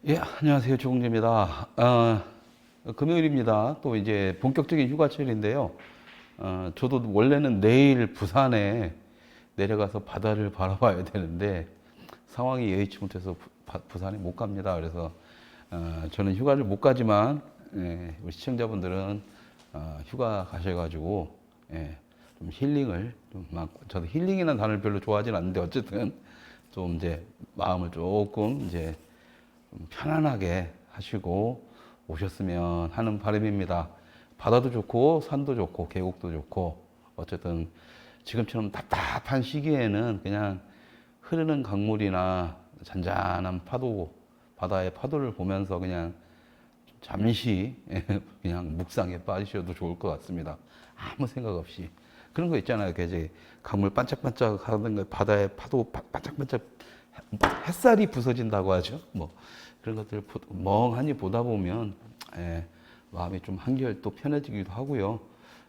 예, 안녕하세요. 조공재입니다. 금요일입니다. 또 이제 본격적인 휴가철인데요. 저도 원래는 내일 부산에 내려가서 바다를 바라봐야 되는데 상황이 여의치 못해서 부산에 못 갑니다. 그래서 저는 휴가를 못 가지만 예, 우리 시청자분들은 휴가 가셔가지고 예, 좀 힐링을 좀 저도 힐링이라는 단어를 별로 좋아하진 않는데 어쨌든 좀 이제 마음을 조금 이제 편안하게 하시고 오셨으면 하는 바람입니다. 바다도 좋고 산도 좋고 계곡도 좋고 어쨌든 지금처럼 답답한 시기에는 그냥 흐르는 강물이나 잔잔한 파도, 바다의 파도를 보면서 그냥 잠시 그냥 묵상에 빠지셔도 좋을 것 같습니다. 아무 생각 없이. 그런 거 있잖아요. 그 이제 강물 반짝반짝 하는 거, 바다의 파도 반짝반짝 햇살이 부서진다고 하죠. 뭐 그런 것들을 멍하니 보다 보면 예, 마음이 좀 한결 또 편해지기도 하고요.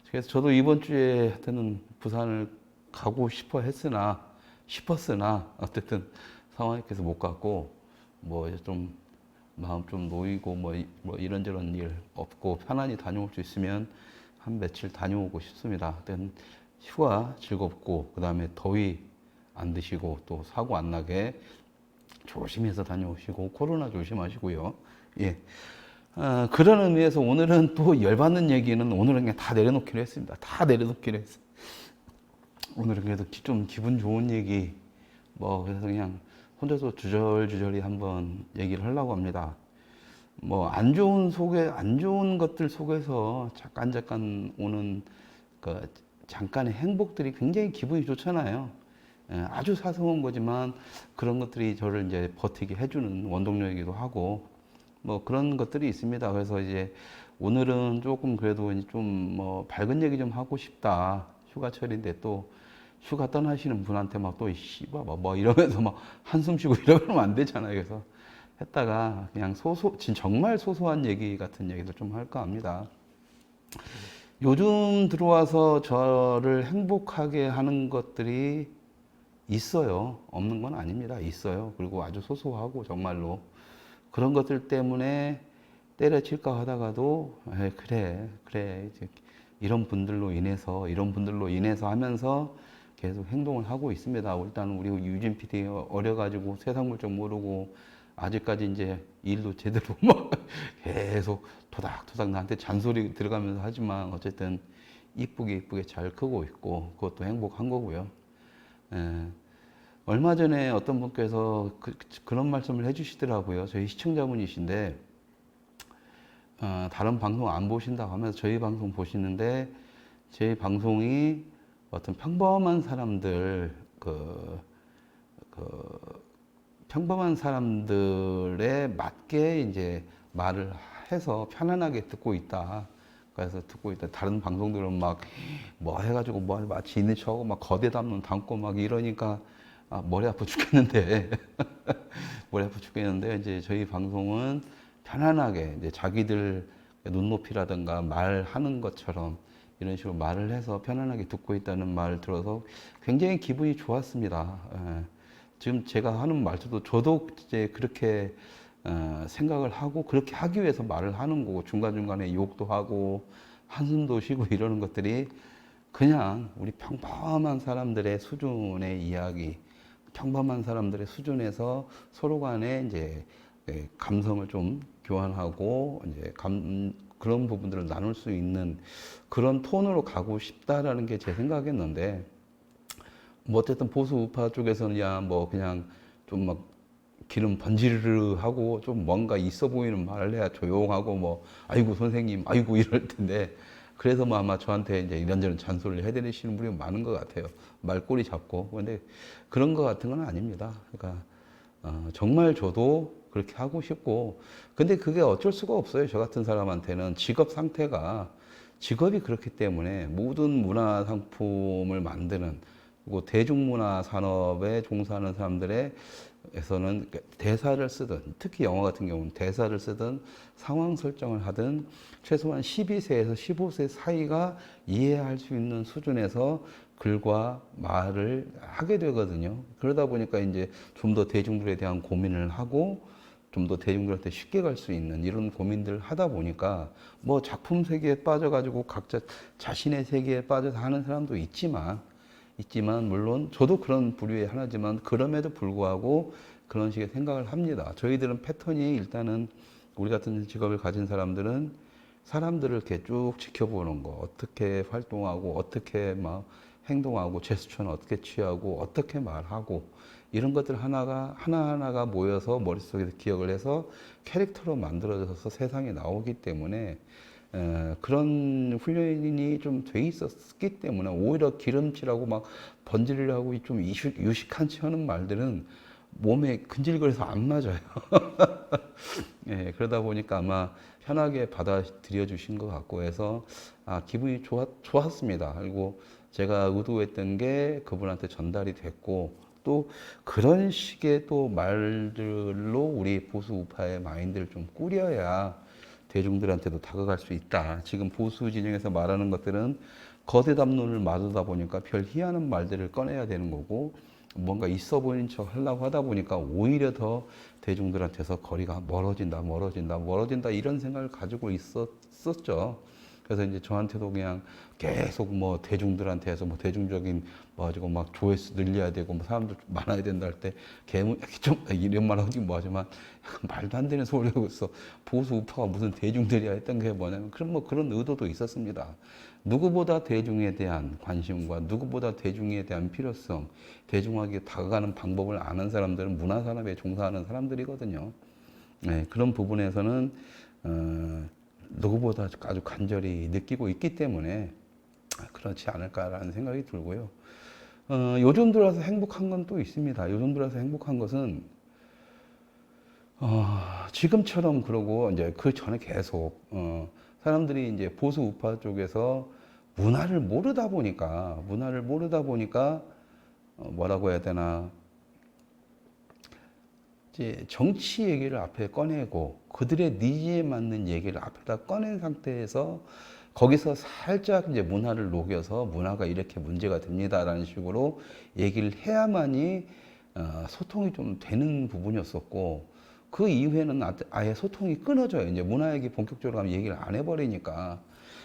그래서 저도 이번 주에 하여튼 부산을 가고 싶었으나 어쨌든 상황이 그래서 못 갔고 뭐 좀 마음 좀 놓이고 뭐 이런저런 일 없고 편안히 다녀올 수 있으면 한 며칠 다녀오고 싶습니다. 하여튼 휴가 즐겁고 그다음에 더위 안 드시고 또 사고 안 나게 조심해서 다녀오시고 코로나 조심하시고요. 예. 그런 의미에서 오늘은 또 열받는 얘기는 오늘은 그냥 다 내려놓기로 했습니다. 다 내려놓기로 했어요. 오늘은 그래도 좀 기분 좋은 얘기 뭐 그래서 그냥 혼자서 주절주절히 한번 얘기를 하려고 합니다. 뭐 안 좋은 것들 속에서 잠깐 오는 그 잠깐의 행복들이 굉장히 기분이 좋잖아요. 예, 아주 사소한 거지만 그런 것들이 저를 이제 버티게 해주는 원동력이기도 하고 뭐 그런 것들이 있습니다. 그래서 이제 오늘은 조금 그래도 좀 뭐 밝은 얘기 좀 하고 싶다. 휴가철인데 또 휴가 떠나시는 분한테 막 또 씨발 뭐 이러면서 막 한숨 쉬고 이러면 안 되잖아요. 그래서 했다가 그냥 정말 소소한 얘기 같은 얘기도 좀 할까 합니다. 요즘 들어와서 저를 행복하게 하는 것들이 있어요. 없는 건 아닙니다. 있어요. 그리고 아주 소소하고 정말로 그런 것들 때문에 때려칠까 하다가도 그래 이제 이런 분들로 인해서 하면서 계속 행동을 하고 있습니다. 일단 우리 유진 PD 어려가지고 세상 물정 모르고 아직까지 이제 일도 제대로 막 계속 토닥토닥 나한테 잔소리 들어가면서 하지만 어쨌든 이쁘게 잘 크고 있고 그것도 행복한 거고요. 예. 얼마 전에 어떤 분께서 그런 말씀을 해주시더라고요. 저희 시청자분이신데 다른 방송 안 보신다고 하면서 저희 방송 보시는데 저희 방송이 어떤 평범한 사람들 평범한 사람들에 맞게 이제 말을 해서 편안하게 듣고 있다. 그래서 듣고 있다. 다른 방송들은 막 뭐 해가지고 뭐 마치 있는 척하고 막 거대 담론 담고 막 이러니까 머리 아파 죽겠는데 머리 아파 죽겠는데 이제 저희 방송은 편안하게 이제 자기들 눈높이라든가 말하는 것처럼 이런 식으로 말을 해서 편안하게 듣고 있다는 말 들어서 굉장히 기분이 좋았습니다. 예. 지금 제가 하는 말투도 저도 이제 그렇게 생각을 하고 그렇게 하기 위해서 말을 하는 거고 중간중간에 욕도 하고 한숨도 쉬고 이러는 것들이 그냥 우리 평범한 사람들의 수준의 이야기, 평범한 사람들의 수준에서 서로 간에 이제 감성을 좀 교환하고 이제 그런 부분들을 나눌 수 있는 그런 톤으로 가고 싶다라는 게 제 생각이었는데 뭐 어쨌든 보수 우파 쪽에서는 야 뭐 그냥 좀 막 기름 번지르르 하고 좀 뭔가 있어 보이는 말을 해야 조용하고 뭐 아이고 선생님 아이고 이럴 텐데 그래서 뭐 아마 저한테 이제 이런저런 잔소리를 해드리시는 분이 많은 것 같아요. 말꼬리 잡고. 근데 그런 것 같은 건 아닙니다. 그러니까 정말 저도 그렇게 하고 싶고 근데 그게 어쩔 수가 없어요. 저 같은 사람한테는 직업 상태가 직업이 그렇기 때문에 모든 문화 상품을 만드는 그리고 대중문화 산업에 종사하는 사람들의 에서는 대사를 쓰든 특히 영화 같은 경우는 대사를 쓰든 상황 설정을 하든 최소한 12세에서 15세 사이가 이해할 수 있는 수준에서 글과 말을 하게 되거든요. 그러다 보니까 이제 좀 더 대중들에 대한 고민을 하고 좀 더 대중들한테 쉽게 갈 수 있는 이런 고민들을 하다 보니까 뭐 작품 세계에 빠져가지고 각자 자신의 세계에 빠져서 하는 사람도 있지만 물론 저도 그런 부류의 하나지만 그럼에도 불구하고 그런 식의 생각을 합니다. 저희들은 패턴이 일단은 우리 같은 직업을 가진 사람들은 사람들을 이렇게 쭉 지켜보는 거, 어떻게 활동하고 어떻게 막 행동하고 제스처는 어떻게 취하고 어떻게 말하고 이런 것들 하나하나가 모여서 머릿속에서 기억을 해서 캐릭터로 만들어져서 세상에 나오기 때문에 그런 훈련이 좀 돼 있었기 때문에 오히려 기름칠하고 막 번지르르하고 좀 유식한 체 하는 말들은 몸에 근질거려서 안 맞아요. 예, 그러다 보니까 아마 편하게 받아들여 주신 것 같고 해서 기분이 좋았습니다. 그리고 제가 의도했던 게 그분한테 전달이 됐고 또 그런 식의 또 말들로 우리 보수 우파의 마인드를 좀 꾸려야 대중들한테도 다가갈 수 있다. 지금 보수 진영에서 말하는 것들은 거대 담론을 마주다 보니까 별 희한한 말들을 꺼내야 되는 거고 뭔가 있어 보이는 척 하려고 하다 보니까 오히려 더 대중들한테서 거리가 멀어진다 이런 생각을 가지고 있었죠. 그래서 이제 저한테도 그냥 계속 뭐 대중들한테서 뭐 대중적인 뭐 가지고 막 조회수 늘려야 되고 뭐 사람들 많아야 된다 할 때 좀 이런 말 하긴 뭐하지만 말도 안 되는 소리 하고 있어. 보수 우파가 무슨 대중들이야 했던 게 뭐냐면 그런 의도도 있었습니다. 누구보다 대중에 대한 관심과 누구보다 대중에 대한 필요성, 대중에게 다가가는 방법을 아는 사람들은 문화산업에 종사하는 사람들이거든요. 네, 그런 부분에서는 누구보다 아주 간절히 느끼고 있기 때문에 그렇지 않을까라는 생각이 들고요. 요즘 들어서 행복한 건 또 있습니다. 요즘 들어서 행복한 것은 지금처럼 그러고 이제 그 전에 계속 사람들이 이제 보수 우파 쪽에서 문화를 모르다 보니까 뭐라고 해야 되나 이제 정치 얘기를 앞에 꺼내고 그들의 니즈에 맞는 얘기를 앞에다 꺼낸 상태에서 거기서 살짝 이제 문화를 녹여서 문화가 이렇게 문제가 됩니다라는 식으로 얘기를 해야만이 소통이 좀 되는 부분이었었고 그 이후에는 아예 소통이 끊어져요. 이제 문화 얘기 본격적으로 가면 얘기를 안 해버리니까.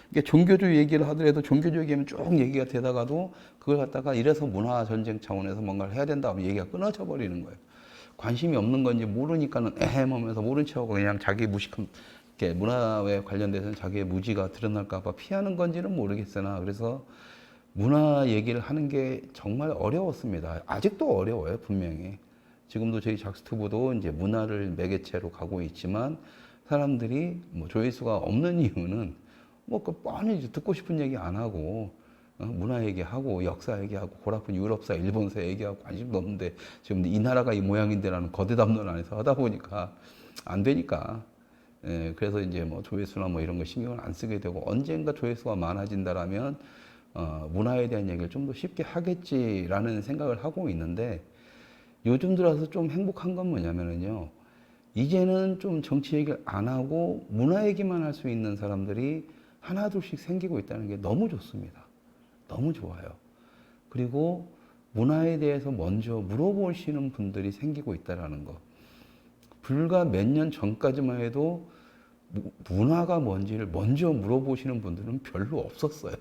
이게 종교주 얘기를 하더라도 종교주 얘기하면 쭉 얘기가 되다가도 그걸 갖다가 이래서 문화 전쟁 차원에서 뭔가를 해야 된다 하면 얘기가 끊어져 버리는 거예요. 관심이 없는 건지 모르니까는 에헴 하면서 모른 척하고 그냥 자기 무식함, 문화에 관련돼서는 자기의 무지가 드러날까봐 피하는 건지는 모르겠으나 그래서 문화 얘기를 하는 게 정말 어려웠습니다. 아직도 어려워요, 분명히. 지금도 저희 작스튜브도 이제 문화를 매개체로 가고 있지만 사람들이 뭐 조회수가 없는 이유는 뭐 그 뻔히 듣고 싶은 얘기 안 하고 문화 얘기하고 역사 얘기하고 골아픈 유럽사, 일본사 얘기하고 관심도 없는데 지금 이 나라가 이 모양인데라는 거대 담론 안에서 하다 보니까 안 되니까. 예, 그래서 이제 뭐 조회수나 뭐 이런 거 신경을 안 쓰게 되고 언젠가 조회수가 많아진다라면 문화에 대한 얘기를 좀 더 쉽게 하겠지라는 생각을 하고 있는데 요즘 들어서 좀 행복한 건 뭐냐면은요. 이제는 좀 정치 얘기를 안 하고 문화 얘기만 할 수 있는 사람들이 하나둘씩 생기고 있다는 게 너무 좋습니다. 너무 좋아요. 그리고 문화에 대해서 먼저 물어보시는 분들이 생기고 있다는 거. 불과 몇 년 전까지만 해도 문화가 뭔지를 먼저 물어보시는 분들은 별로 없었어요.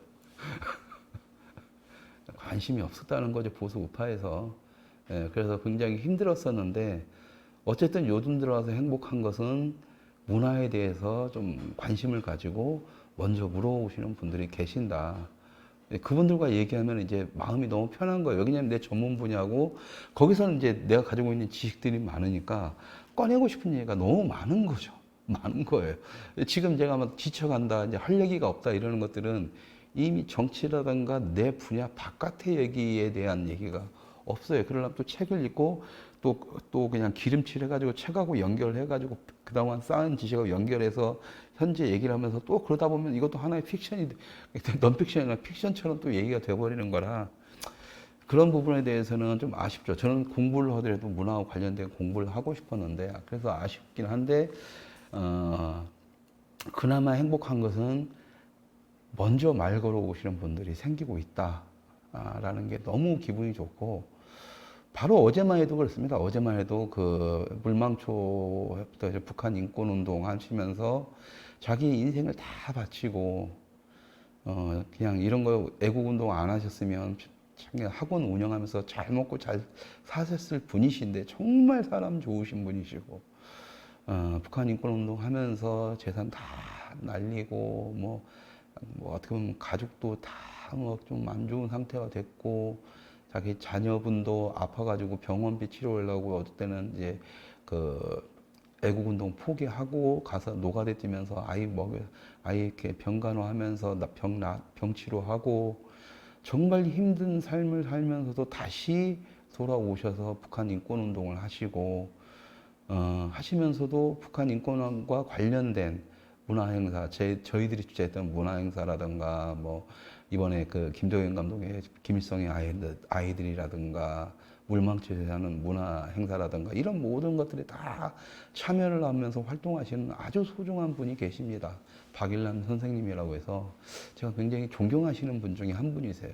관심이 없었다는 거죠, 보수 우파에서. 예, 그래서 굉장히 힘들었었는데, 어쨌든 요즘 들어와서 행복한 것은 문화에 대해서 좀 관심을 가지고 먼저 물어보시는 분들이 계신다. 그분들과 얘기하면 이제 마음이 너무 편한 거예요. 왜냐면 내 전문 분야고 거기서는 이제 내가 가지고 있는 지식들이 많으니까 꺼내고 싶은 얘기가 너무 많은 거죠. 많은 거예요. 지금 제가 막 지쳐간다, 이제 할 얘기가 없다 이러는 것들은 이미 정치라든가 내 분야 바깥의 얘기에 대한 얘기가 없어요. 그러려면 또 책을 읽고 또 그냥 기름칠 해가지고 책하고 연결해가지고 그동안 쌓은 지식하고 연결해서 현재 얘기를 하면서 또 그러다 보면 이것도 하나의 픽션이, 넌픽션이나 픽션처럼 또 얘기가 돼버리는 거라 그런 부분에 대해서는 좀 아쉽죠. 저는 공부를 하더라도 문화와 관련된 공부를 하고 싶었는데 그래서 아쉽긴 한데 그나마 행복한 것은 먼저 말 걸어오시는 분들이 생기고 있다라는 게 너무 기분이 좋고 바로 어제만 해도 그렇습니다. 어제만 해도 그 물망초부터 이제 북한 인권운동 하시면서 자기 인생을 다 바치고, 그냥 이런 거 애국운동 안 하셨으면 참 그냥 학원 운영하면서 잘 먹고 잘 사셨을 분이신데 정말 사람 좋으신 분이시고, 북한 인권운동 하면서 재산 다 날리고, 뭐 어떻게 보면 가족도 다 뭐 좀 안 좋은 상태가 됐고, 자기 자녀분도 아파가지고 병원비 치료하려고 어떨 때는 이제 그 애국운동 포기하고 가서 노가다 뛰면서 아이 이렇게 병간호하면서 병 치료하고 정말 힘든 삶을 살면서도 다시 돌아오셔서 북한 인권운동을 하시고, 하시면서도 북한 인권과 관련된 문화행사, 저희들이 주최했던 문화행사라든가, 뭐, 이번에 그 김도현 감독의 김일성의 아이들이라든가, 물망초에서 하는 문화행사라든가, 이런 모든 것들에 다 참여를 하면서 활동하시는 아주 소중한 분이 계십니다. 박일남 선생님이라고 해서 제가 굉장히 존경하시는 분 중에 한 분이세요.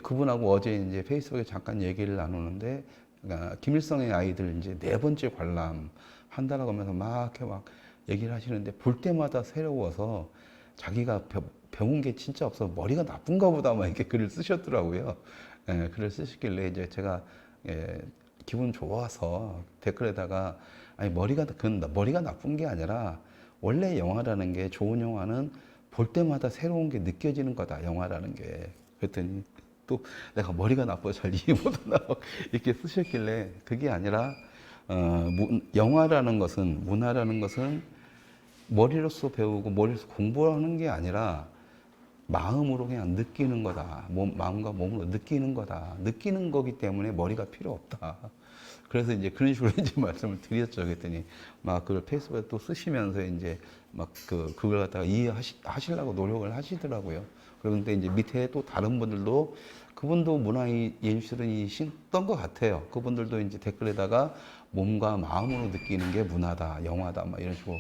그분하고 어제 이제 페이스북에 잠깐 얘기를 나누는데, 그러니까 김일성의 아이들 이제 4번째 관람 한다라고 하면서 막 이렇게 막 얘기를 하시는데 볼 때마다 새로워서 자기가 배운 게 진짜 없어 머리가 나쁜가 보다 막 이렇게 글을 쓰셨더라고요. 예, 글을 쓰시길래 이제 제가 기분 좋아서 댓글에다가 아니 머리가 나쁜 게 아니라 원래 영화라는 게 좋은 영화는 볼 때마다 새로운 게 느껴지는 거다 영화라는 게 그랬더니 또 내가 머리가 나빠서 잘 이해 못하나 이렇게 쓰셨길래 그게 아니라 영화라는 것은 문화라는 것은 머리로서 배우고 머리로서 공부하는 게 아니라 마음으로 그냥 느끼는 거다. 마음과 몸으로 느끼는 거다. 느끼는 거기 때문에 머리가 필요 없다. 그래서 이제 그런 식으로 이제 말씀을 드렸죠. 그랬더니 막 그걸 페이스북에 또 쓰시면서 이제 막 그걸 갖다가 이해하시려고 노력을 하시더라고요. 그런데 이제 밑에 또 다른 분들도 그분도 문화예술인이셨던 것 같아요. 그분들도 이제 댓글에다가 몸과 마음으로 느끼는 게 문화다, 영화다, 막 이런 식으로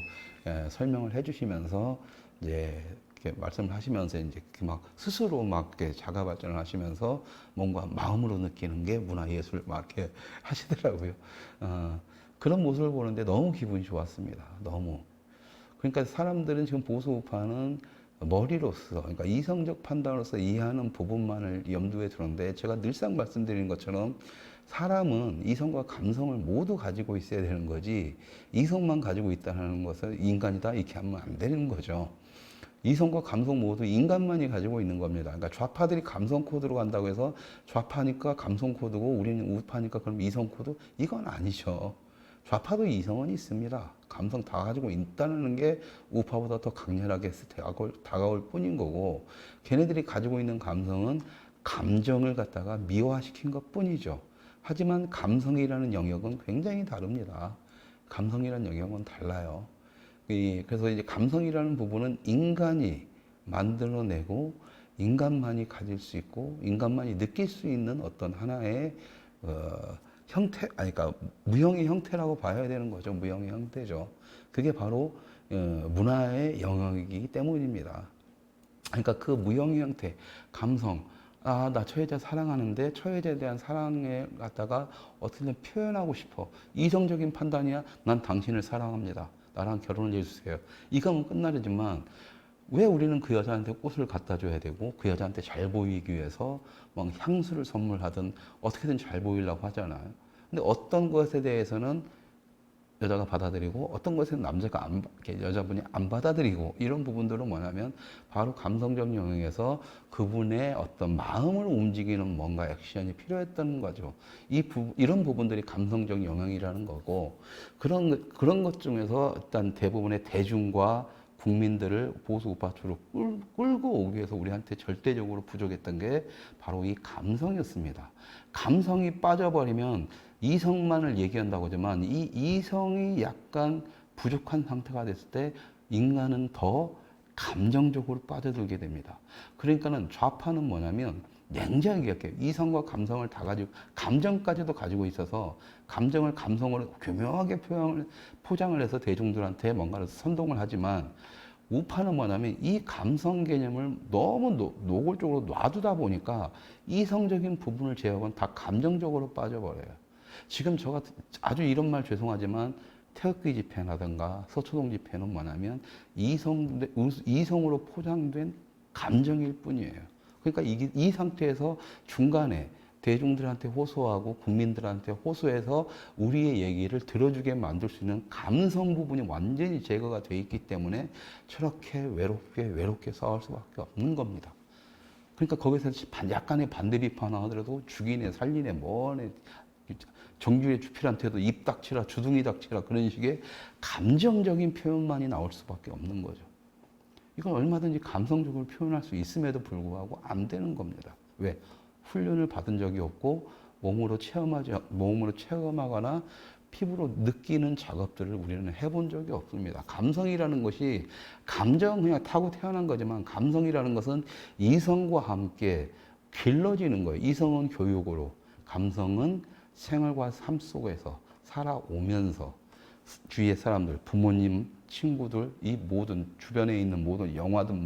설명을 해주시면서 이제 이렇게 말씀을 하시면서 이제 막 스스로 막 이렇게 자가 발전을 하시면서 뭔가 마음으로 느끼는 게 문화예술 막 이렇게 하시더라고요. 그런 모습을 보는데 너무 기분이 좋았습니다. 너무. 그러니까 사람들은 지금 보수 우파는 머리로서, 그러니까 이성적 판단으로서 이해하는 부분만을 염두에 두는데 제가 늘상 말씀드리는 것처럼 사람은 이성과 감성을 모두 가지고 있어야 되는 거지 이성만 가지고 있다는 것은 인간이다 이렇게 하면 안 되는 거죠. 이성과 감성 모두 인간만이 가지고 있는 겁니다. 그러니까 좌파들이 감성 코드로 간다고 해서 좌파니까 감성 코드고 우리는 우파니까 그럼 이성 코드? 이건 아니죠. 좌파도 이성은 있습니다. 감성 다 가지고 있다는 게 우파보다 더 강렬하게 다가올 뿐인 거고 걔네들이 가지고 있는 감성은 감정을 갖다가 미화시킨 것 뿐이죠. 하지만 감성이라는 영역은 굉장히 다릅니다. 감성이라는 영역은 달라요. 그래서 이제 감성이라는 부분은 인간이 만들어내고 인간만이 가질 수 있고 인간만이 느낄 수 있는 어떤 하나의 형태, 아니, 그러니까 무형의 형태라고 봐야 되는 거죠. 무형의 형태죠. 그게 바로 문화의 영역이기 때문입니다. 그러니까 그 무형의 형태, 감성, 나 저 여자 사랑하는데 저 여자에 대한 사랑에 갖다가 어떻게든 표현하고 싶어. 이성적인 판단이야. 난 당신을 사랑합니다. 나랑 결혼을 해주세요. 이거면 끝나지만 왜 우리는 그 여자한테 꽃을 갖다 줘야 되고 그 여자한테 잘 보이기 위해서 막 향수를 선물하든 어떻게든 잘 보이려고 하잖아요. 근데 어떤 것에 대해서는 여자가 받아들이고 어떤 것은 여자분이 안 받아들이고 이런 부분들은 뭐냐면 바로 감성적 영역에서 그분의 어떤 마음을 움직이는 뭔가 액션이 필요했던 거죠. 이런 부분들이 감성적 영역이라는 거고 그런 것 중에서 일단 대부분의 대중과 국민들을 보수 우파 쪽으로 끌고 오기 위해서 우리한테 절대적으로 부족했던 게 바로 이 감성이었습니다. 감성이 빠져버리면 이성만을 얘기한다고 하지만 이 이성이 약간 부족한 상태가 됐을 때 인간은 더 감정적으로 빠져들게 됩니다. 그러니까는 좌파는 뭐냐면 냉정하게 이렇게 이성과 감성을 다 가지고 감정까지도 가지고 있어서 감성으로 교묘하게 포장을 해서 대중들한테 뭔가를 선동을 하지만 우파는 뭐냐면 이 감성 개념을 너무 노골적으로 놔두다 보니까 이성적인 부분을 제외하고는 다 감정적으로 빠져버려요. 지금 저 같은 아주 이런 말 죄송하지만 태극기 집회라든가 서초동 집회는 뭐냐면 이성으로 포장된 감정일 뿐이에요. 그러니까 이 상태에서 중간에 대중들한테 호소하고 국민들한테 호소해서 우리의 얘기를 들어주게 만들 수 있는 감성 부분이 완전히 제거가 돼 있기 때문에 저렇게 외롭게 싸울 수밖에 없는 겁니다. 그러니까 거기서 약간의 반대 비판을 하더라도 죽이네 살리네 뭐네 정규의 주필한테도 입 닥치라 주둥이 닥치라 그런 식의 감정적인 표현만이 나올 수밖에 없는 거죠. 이건 얼마든지 감성적으로 표현할 수 있음에도 불구하고 안 되는 겁니다. 왜? 훈련을 받은 적이 없고 몸으로 체험하거나 피부로 느끼는 작업들을 우리는 해본 적이 없습니다. 감성이라는 것이 감정 그냥 타고 태어난 거지만 감성이라는 것은 이성과 함께 길러지는 거예요. 이성은 교육으로, 감성은 생활과 삶 속에서 살아오면서 주위의 사람들, 부모님, 친구들, 이 모든 주변에 있는 모든 영화든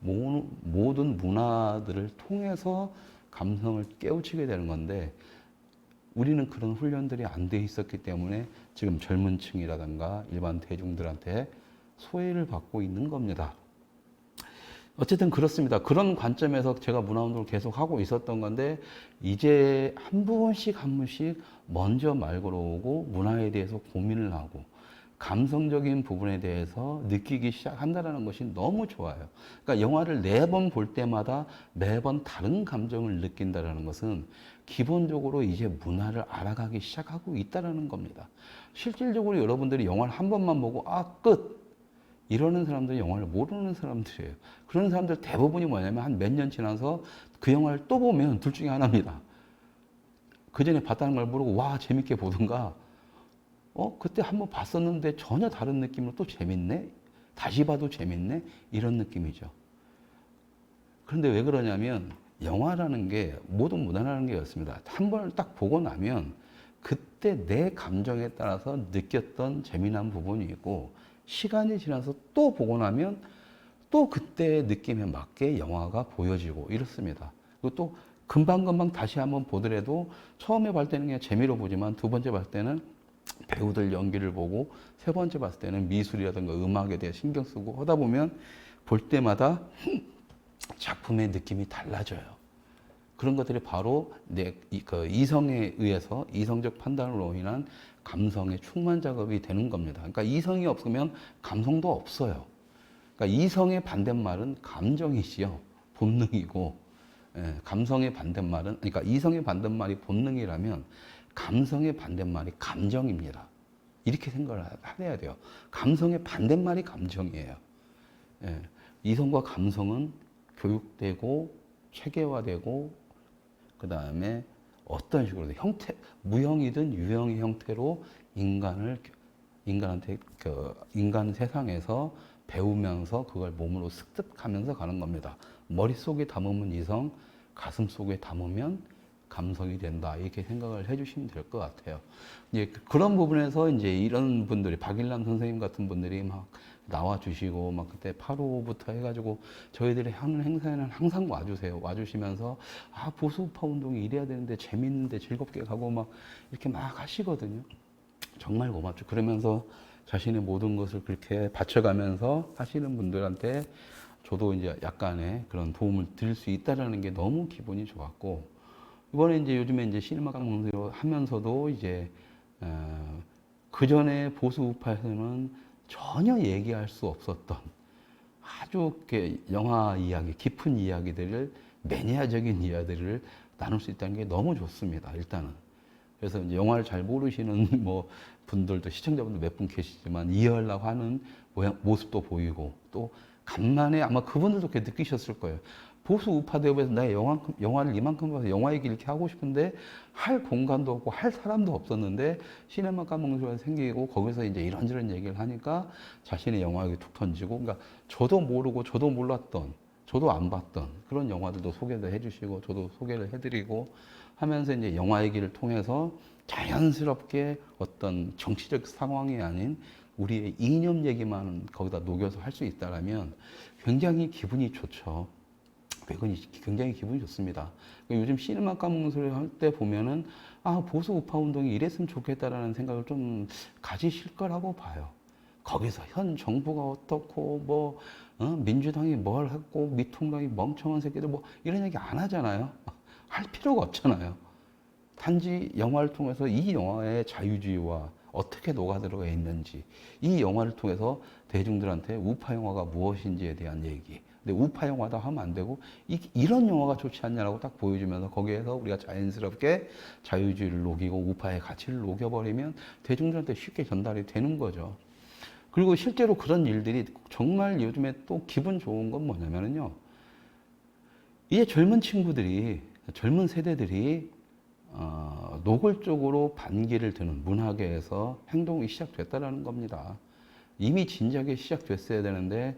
모든 문화들을 통해서 감성을 깨우치게 되는 건데 우리는 그런 훈련들이 안 돼 있었기 때문에 지금 젊은 층이라든가 일반 대중들한테 소외를 받고 있는 겁니다. 어쨌든 그렇습니다. 그런 관점에서 제가 문화운동을 계속 하고 있었던 건데 이제 한 분씩 먼저 말 걸어오고 문화에 대해서 고민을 하고 감성적인 부분에 대해서 느끼기 시작한다는 것이 너무 좋아요. 그러니까 영화를 4번 볼 때마다 매번 다른 감정을 느낀다는 것은 기본적으로 이제 문화를 알아가기 시작하고 있다는 겁니다. 실질적으로 여러분들이 영화를 한 번만 보고 끝! 이러는 사람들이 영화를 모르는 사람들이에요. 그런 사람들 대부분이 뭐냐면 한 몇 년 지나서 그 영화를 또 보면 둘 중에 하나입니다. 그 전에 봤다는 걸 모르고 와 재밌게 보든가 그때 한번 봤었는데 전혀 다른 느낌으로 또 재밌네? 다시 봐도 재밌네? 이런 느낌이죠. 그런데 왜 그러냐면 영화라는 게 모든 문화라는 게 였습니다. 한 번을 딱 보고 나면 그때 내 감정에 따라서 느꼈던 재미난 부분이 있고 시간이 지나서 또 보고 나면 또 그때의 느낌에 맞게 영화가 보여지고 이렇습니다. 그리고 또 금방금방 다시 한번 보더라도 처음에 봤을 때는 그냥 재미로 보지만 두 번째 봤을 때는 배우들 연기를 보고 세 번째 봤을 때는 미술이라든가 음악에 대해 신경 쓰고 하다 보면 볼 때마다 작품의 느낌이 달라져요. 그런 것들이 바로 이성에 의해서 이성적 판단으로 인한 감성의 충만 작업이 되는 겁니다. 그러니까 이성이 없으면 감성도 없어요. 그러니까 이성의 반대말은 감정이지요. 본능이고, 감성의 반대말은, 그러니까 이성의 반대말이 본능이라면 감성의 반대말이 감정입니다. 이렇게 생각을 해야 돼요. 감성의 반대말이 감정이에요. 이성과 감성은 교육되고 체계화되고 그 다음에 어떤 식으로 무형이든 유형의 형태로 인간 세상에서 배우면서 그걸 몸으로 습득하면서 가는 겁니다. 머릿속에 담으면 이성, 가슴 속에 담으면 감성이 된다. 이렇게 생각을 해주시면 될 것 같아요. 이제 그런 부분에서 이제 이런 분들이 박일남 선생님 같은 분들이 막 나와주시고 막 그때 8.5부터 해가지고 저희들이 하는 행사에는 항상 와주세요. 와주시면서 보수우파 운동이 이래야 되는데 재밌는데 즐겁게 가고 막 이렇게 막 하시거든요. 정말 고맙죠. 그러면서 자신의 모든 것을 그렇게 바쳐가면서 하시는 분들한테 저도 이제 약간의 그런 도움을 드릴 수 있다라는 게 너무 기분이 좋았고 이번에 이제 요즘에 이제 시네마 강문으로 하면서도 이제 그 전에 보수 우파에서는 전혀 얘기할 수 없었던 아주 영화 이야기, 깊은 이야기들을 매니아적인 이야기들을 나눌 수 있다는 게 너무 좋습니다. 일단은 그래서 이제 영화를 잘 모르시는 뭐 분들도 시청자분들 몇 분 계시지만 이해하려고 하는 모습도 보이고 또 간만에 아마 그분들도 그렇게 느끼셨을 거예요. 보수 우파 대업에서 나 영화를 이만큼 봐서 영화 얘기 이렇게 하고 싶은데 할 공간도 없고 할 사람도 없었는데 시네마 까먹는 생기고 거기서 이제 이런저런 얘기를 하니까 자신의 영화에 툭 던지고 그러니까 저도 모르고 저도 몰랐던 저도 안 봤던 그런 영화들도 소개도 해주시고 저도 소개를 해드리고 하면서 이제 영화 얘기를 통해서 자연스럽게 어떤 정치적 상황이 아닌 우리의 이념 얘기만 거기다 녹여서 할 수 있다라면 굉장히 기분이 좋죠. 굉장히 기분이 좋습니다. 요즘 씨름만 까먹는 소리 할 때 보면은 아, 보수 우파 운동이 이랬으면 좋겠다라는 생각을 좀 가지실 거라고 봐요. 거기서 현 정부가 어떻고 뭐 민주당이 뭘 했고 미통당이 멍청한 새끼들 뭐 이런 얘기 안 하잖아요. 할 필요가 없잖아요. 단지 영화를 통해서 이 영화의 자유주의와 어떻게 녹아들어가 있는지, 이 영화를 통해서 대중들한테 우파 영화가 무엇인지에 대한 얘기. 근데 우파 영화다 하면 안 되고 이런 영화가 좋지 않냐라고 딱 보여주면서 거기에서 우리가 자연스럽게 자유주의를 녹이고 우파의 가치를 녹여버리면 대중들한테 쉽게 전달이 되는 거죠. 그리고 실제로 그런 일들이 정말 요즘에 또 기분 좋은 건 뭐냐면요. 이제 젊은 친구들이, 젊은 세대들이 노골적으로 반기를 드는 문화계에서 행동이 시작됐다라는 겁니다. 이미 진작에 시작됐어야 되는데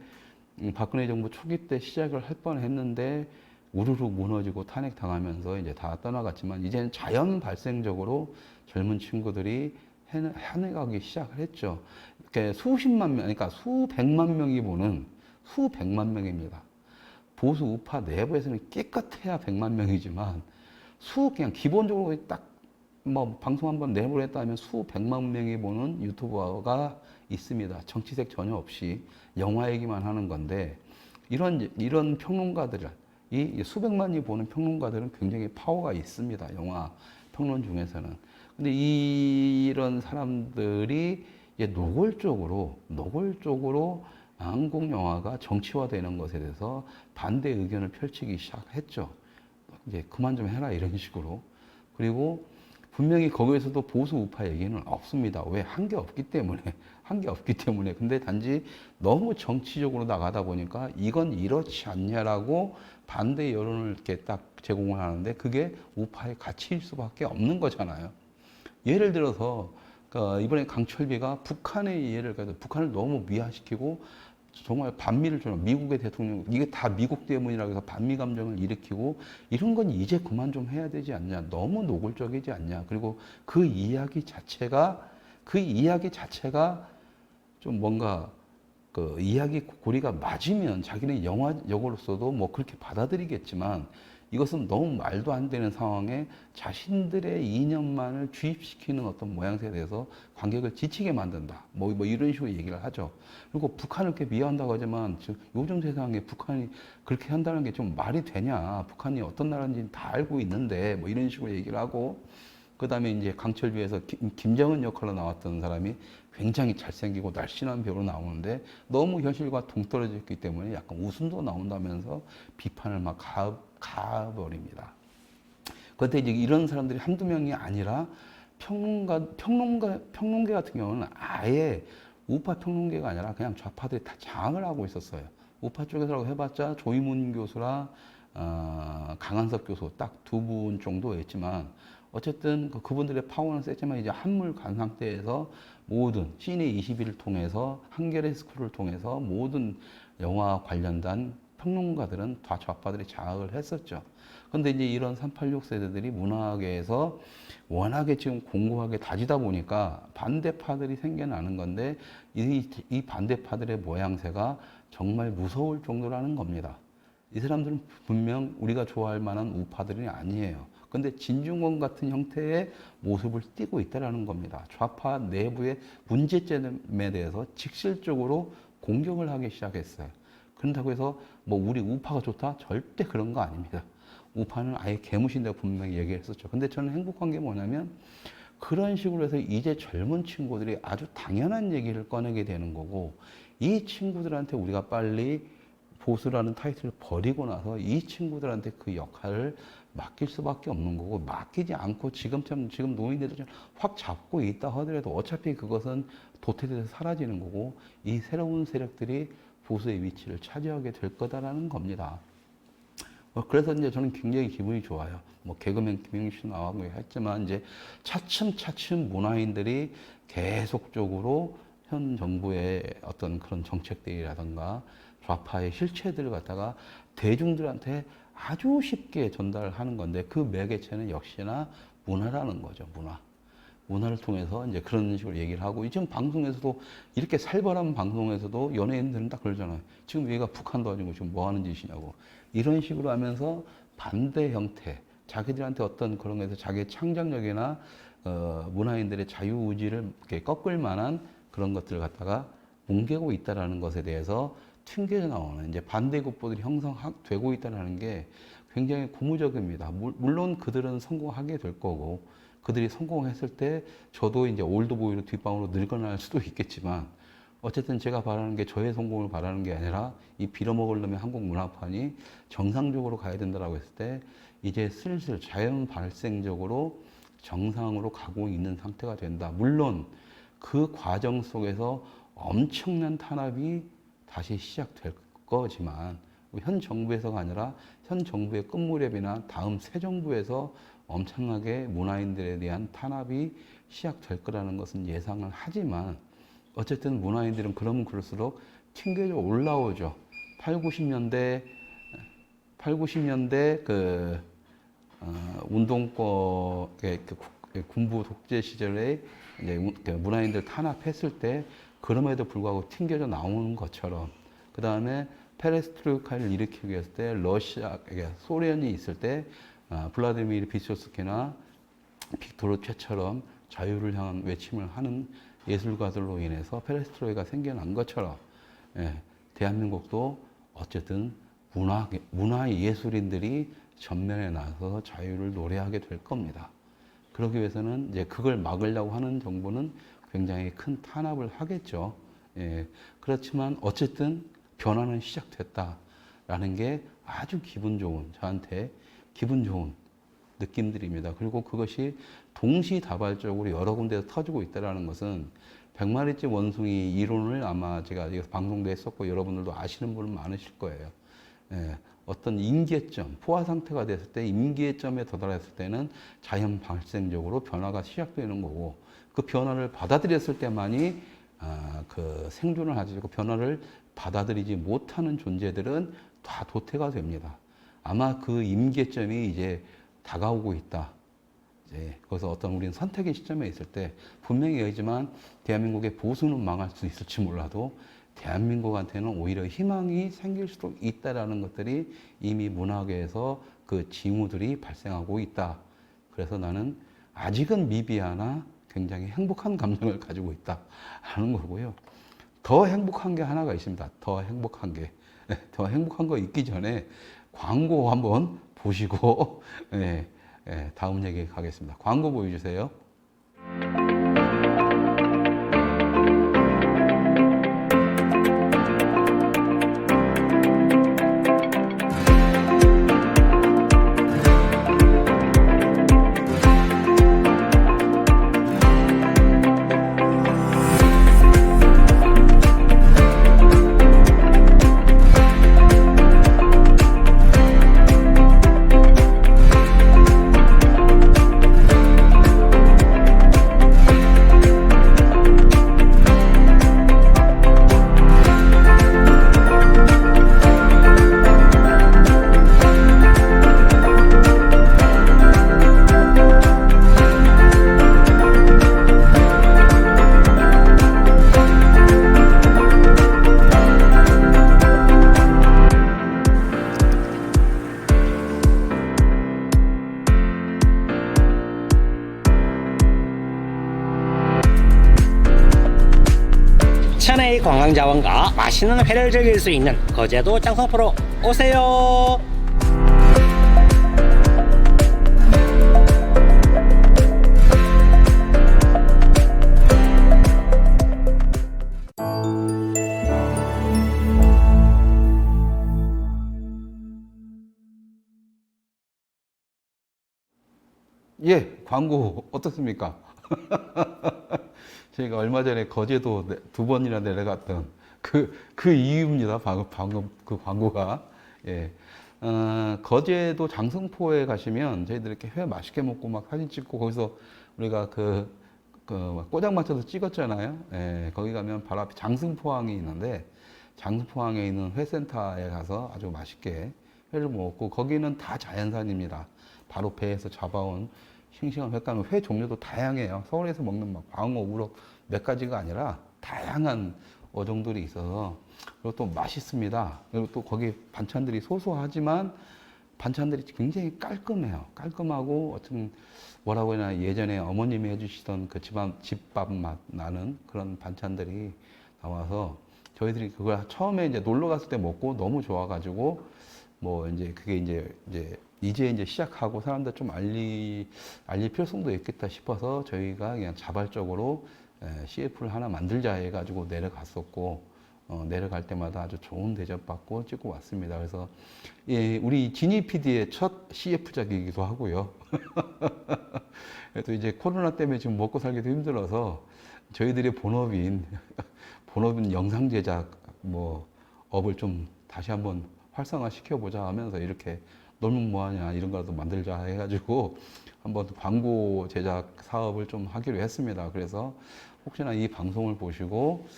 박근혜 정부 초기 때 시작을 할 뻔했는데 우르르 무너지고 탄핵당하면서 이제 다 떠나갔지만 이제는 자연 발생적으로 젊은 친구들이 해내가기 시작을 했죠. 그러니까 수십만 명, 그러니까 수백만 명이 보는 수백만 명입니다. 보수 우파 내부에서는 깨끗해야 100만 명이지만 그냥 기본적으로 딱 뭐 방송 한번 내보냈다 하면 수백만 명이 보는 유튜버가 있습니다. 정치색 전혀 없이 영화 얘기만 하는 건데 이런 평론가들, 이 수백만이 보는 평론가들은 굉장히 파워가 있습니다. 영화 평론 중에서는. 근데 이런 사람들이 이제 노골적으로 한국 영화가 정치화되는 것에 대해서 반대 의견을 펼치기 시작했죠. 이제 그만 좀 해라 이런 식으로. 그리고 분명히 거기에서도 보수 우파 얘기는 없습니다. 왜? 한 게 없기 때문에. 한 게 없기 때문에. 근데 단지 너무 정치적으로 나가다 보니까 이건 이렇지 않냐라고 반대 여론을 이렇게 딱 제공을 하는데 그게 우파의 가치일 수밖에 없는 거잖아요. 예를 들어서 이번에 강철비가 북한의 예를 가서 북한을 너무 미화시키고 정말 반미를 좀 미국의 대통령 이게 다 미국 때문이라고 해서 반미 감정을 일으키고 이런 건 이제 그만 좀 해야 되지 않냐. 너무 노골적이지 않냐. 그리고 그 이야기 자체가 좀 뭔가 그 이야기 고리가 맞으면 자기는 영화 역으로서도 뭐 그렇게 받아들이겠지만 이것은 너무 말도 안 되는 상황에 자신들의 이념만을 주입시키는 어떤 모양새에 대해서 관객을 지치게 만든다. 뭐 이런 식으로 얘기를 하죠. 그리고 북한을 이렇게 미화한다고 하지만 요즘 세상에 북한이 그렇게 한다는 게 좀 말이 되냐. 북한이 어떤 나라인지 다 알고 있는데 뭐 이런 식으로 얘기를 하고 그 다음에 이제 강철비에서 김정은 역할로 나왔던 사람이 굉장히 잘생기고 날씬한 배우로 나오는데 너무 현실과 동떨어져 있기 때문에 약간 웃음도 나온다면서 비판을 막 가버립니다. 그런데 이제 이런 사람들이 한두 명이 아니라 평론계 같은 경우는 아예 우파 평론계가 아니라 그냥 좌파들이 다 장악을 하고 있었어요. 우파 쪽에서라고 해봤자 조이문 교수랑 강한석 교수 딱 두 분 정도였지만 어쨌든 그분들의 파워는 세지만 이제 한물 관상대에서 모든 시내 21을 통해서 한겨레 스쿨을 통해서 모든 영화 관련된 평론가들은 다 좌파들이 장악을 했었죠. 근데 이제 이런 386 세대들이 문화계에서 워낙에 지금 공고하게 다지다 보니까 반대파들이 생겨나는 건데 이 반대파들의 모양새가 정말 무서울 정도라는 겁니다. 이 사람들은 분명 우리가 좋아할 만한 우파들이 아니에요. 근데 진중권 같은 형태의 모습을 띠고 있다는 겁니다. 좌파 내부의 문제점에 대해서 직설적으로 공격을 하기 시작했어요. 그런다고 해서 뭐 우리 우파가 좋다? 절대 그런 거 아닙니다. 우파는 아예 개무신다고 분명히 얘기했었죠. 근데 저는 행복한 게 뭐냐면 그런 식으로 해서 이제 젊은 친구들이 아주 당연한 얘기를 꺼내게 되는 거고 이 친구들한테 우리가 빨리 보수라는 타이틀을 버리고 나서 이 친구들한테 그 역할을 맡길 수밖에 없는 거고 맡기지 않고 지금처럼 지금 노인들도 확 잡고 있다 하더라도 어차피 그것은 도태돼서 사라지는 거고 이 새로운 세력들이 보수의 위치를 차지하게 될 거다라는 겁니다. 그래서 이제 저는 굉장히 기분이 좋아요. 뭐 개그맨 김영희 씨 나오고 했지만 이제 차츰차츰 문화인들이 계속적으로 현 정부의 어떤 그런 정책들이라든가 좌파의 실체들을 갖다가 대중들한테 아주 쉽게 전달하는 건데 그 매개체는 역시나 문화라는 거죠. 문화. 문화를 통해서 이제 그런 식으로 얘기를 하고, 지금 방송에서도 이렇게 살벌한 방송에서도 연예인들은 딱 그러잖아요. 지금 얘가 북한도 아니고 지금 뭐 하는 짓이냐고. 이런 식으로 하면서 반대 형태, 자기들한테 어떤 그런 거에서 자기의 창작력이나 문화인들의 자유의지를 이렇게 꺾을 만한 그런 것들을 갖다가 뭉개고 있다라는 것에 대해서 튕겨져 나오는 이제 반대 국보들이 형성되고 있다는 게 굉장히 고무적입니다. 물론 그들은 성공하게 될 거고, 그들이 성공했을 때 저도 이제 올드보이로 뒷방으로 늙어날 수도 있겠지만, 어쨌든 제가 바라는 게 저의 성공을 바라는 게 아니라 이 빌어먹을 놈의 한국 문화판이 정상적으로 가야 된다라고 했을 때 이제 슬슬 자연 발생적으로 정상으로 가고 있는 상태가 된다. 물론 그 과정 속에서 엄청난 탄압이 다시 시작될 거지만, 현 정부에서가 아니라 현 정부의 끝무렵이나 다음 새 정부에서 엄청나게 문화인들에 대한 탄압이 시작될 거라는 것은 예상을 하지만, 어쨌든 문화인들은 그러면 그럴수록 튕겨져 올라오죠. 8, 90년대 운동권, 군부 독재 시절에 이제 문화인들 탄압했을 때 그럼에도 불구하고 튕겨져 나오는 것처럼, 그 다음에 페레스트로이카를 일으키기 위해서 때 소련이 있을 때 블라디미르 비소스키나 빅토르 최처럼 자유를 향한 외침을 하는 예술가들로 인해서 페레스트로이가 생겨난 것처럼, 대한민국도 어쨌든 문화 예술인들이 전면에 나서서 자유를 노래하게 될 겁니다. 그러기 위해서는 이제 그걸 막으려고 하는 정부는 굉장히 큰 탄압을 하겠죠. 그렇지만 어쨌든 변화는 시작됐다라는 게 아주 저한테 기분 좋은 느낌들입니다. 그리고 그것이 동시다발적으로 여러 군데서 터지고 있다는 것은 100마리째 원숭이 이론을 아마 제가 여기서 방송도 했었고 여러분들도 아시는 분은 많으실 거예요. 어떤 임계점, 포화 상태가 됐을 때 임계점에 도달했을 때는 자연 발생적으로 변화가 시작되는 거고, 그 변화를 받아들였을 때만이 그 생존을 하지, 그 변화를 받아들이지 못하는 존재들은 다 도태가 됩니다. 아마 그 임계점이 이제 다가오고 있다. 이제 거기서 어떤 우리는 선택의 시점에 있을 때 분명히 여기지만 대한민국의 보수는 망할 수 있을지 몰라도 대한민국한테는 오히려 희망이 생길 수도 있다라는 것들이 이미 문화계에서 그 징후들이 발생하고 있다. 그래서 나는 아직은 미비하나 굉장히 행복한 감정을 가지고 있다라는 거고요. 더 행복한 게 하나가 있습니다. 더 행복한 게. 더 행복한 거 있기 전에 광고 한번 보시고 다음 얘기 가겠습니다. 광고 보여주세요. 천혜의 관광자원과 맛있는 회를 즐길 수 있는 거제도 짱성포로 오세요. 광고 어떻습니까? 저희가 얼마 전에 거제도 2번이나 내려갔던 그 이유입니다. 방금 그 광고가. 거제도 장승포에 가시면 저희들 이렇게 회 맛있게 먹고 막 사진 찍고, 거기서 우리가 꼬장 맞춰서 찍었잖아요. 거기 가면 바로 앞에 장승포항이 있는데, 장승포항에 있는 회센터에 가서 아주 맛있게 회를 먹고, 거기는 다 자연산입니다. 바로 배에서 잡아온 싱싱한 횟감은 회 종류도 다양해요. 서울에서 먹는 막 광어, 우럭 몇 가지가 아니라 다양한 어종들이 있어서 그리고 또 맛있습니다. 그리고 또 거기 반찬들이 소소하지만 반찬들이 굉장히 깔끔해요. 깔끔하고 어떤 뭐라고 해야 되나 예전에 어머님이 해주시던 그 집밥 맛 나는 그런 반찬들이 나와서 저희들이 그걸 처음에 이제 놀러 갔을 때 먹고 너무 좋아가지고 뭐 이제 그게 이제 시작하고 사람들 좀 알릴 필요성도 있겠다 싶어서 저희가 그냥 자발적으로 CF를 하나 만들자 해가지고 내려갔었고 내려갈 때마다 아주 좋은 대접받고 찍고 왔습니다. 그래서 예, 우리 지니 PD의 첫 CF작이기도 하고요. 그래도 이제 코로나 때문에 지금 먹고 살기도 힘들어서 저희들의 본업인 영상 제작 뭐 업을 좀 다시 한번 활성화 시켜보자 하면서 이렇게 놀면 뭐하냐 이런 거라도 만들자 해가지고 한번 광고 제작 사업을 좀 하기로 했습니다. 그래서 혹시나 이 방송을 보시고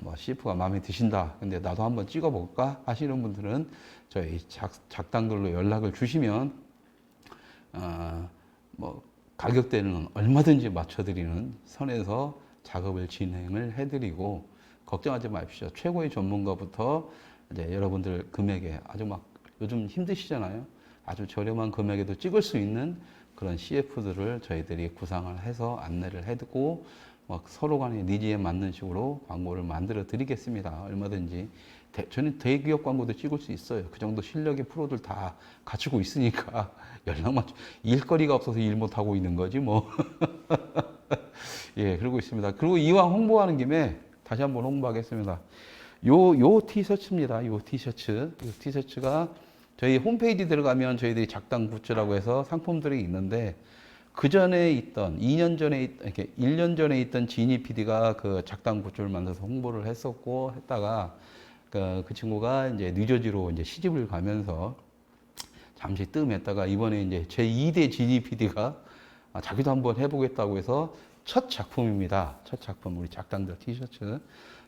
뭐 CF가 마음에 드신다. 근데 나도 한번 찍어볼까 하시는 분들은 저희 작당들로 연락을 주시면 뭐 가격대는 얼마든지 맞춰드리는 선에서 작업을 진행을 해드리고 걱정하지 마십시오. 최고의 전문가부터 이제 여러분들 금액에 아주 막 요즘 힘드시잖아요. 아주 저렴한 금액에도 찍을 수 있는 그런 CF들을 저희들이 구상을 해서 안내를 해두고 서로 간의 니즈에 맞는 식으로 광고를 만들어 드리겠습니다. 얼마든지. 저는 대기업 광고도 찍을 수 있어요. 그 정도 실력의 프로들 다 갖추고 있으니까 연락만, 일거리가 없어서 일 못하고 있는 거지 뭐. 예, 그러고 있습니다. 그리고 이왕 홍보하는 김에 다시 한번 홍보하겠습니다. 요 티셔츠입니다. 요 티셔츠가 저희 홈페이지 들어가면 저희들이 작당 굿즈라고 해서 상품들이 있는데 그 전에 있던 2년 전에 이렇게 1년 전에 있던 지니 PD가 그 작당 굿즈를 만들어서 홍보를 했었고 했다가 그 친구가 이제 뉴저지로 이제 시집을 가면서 잠시 뜸했다가 이번에 이제 제 2대 지니 PD가 자기도 한번 해보겠다고 해서 첫 작품입니다. 첫 작품 우리 작당들 티셔츠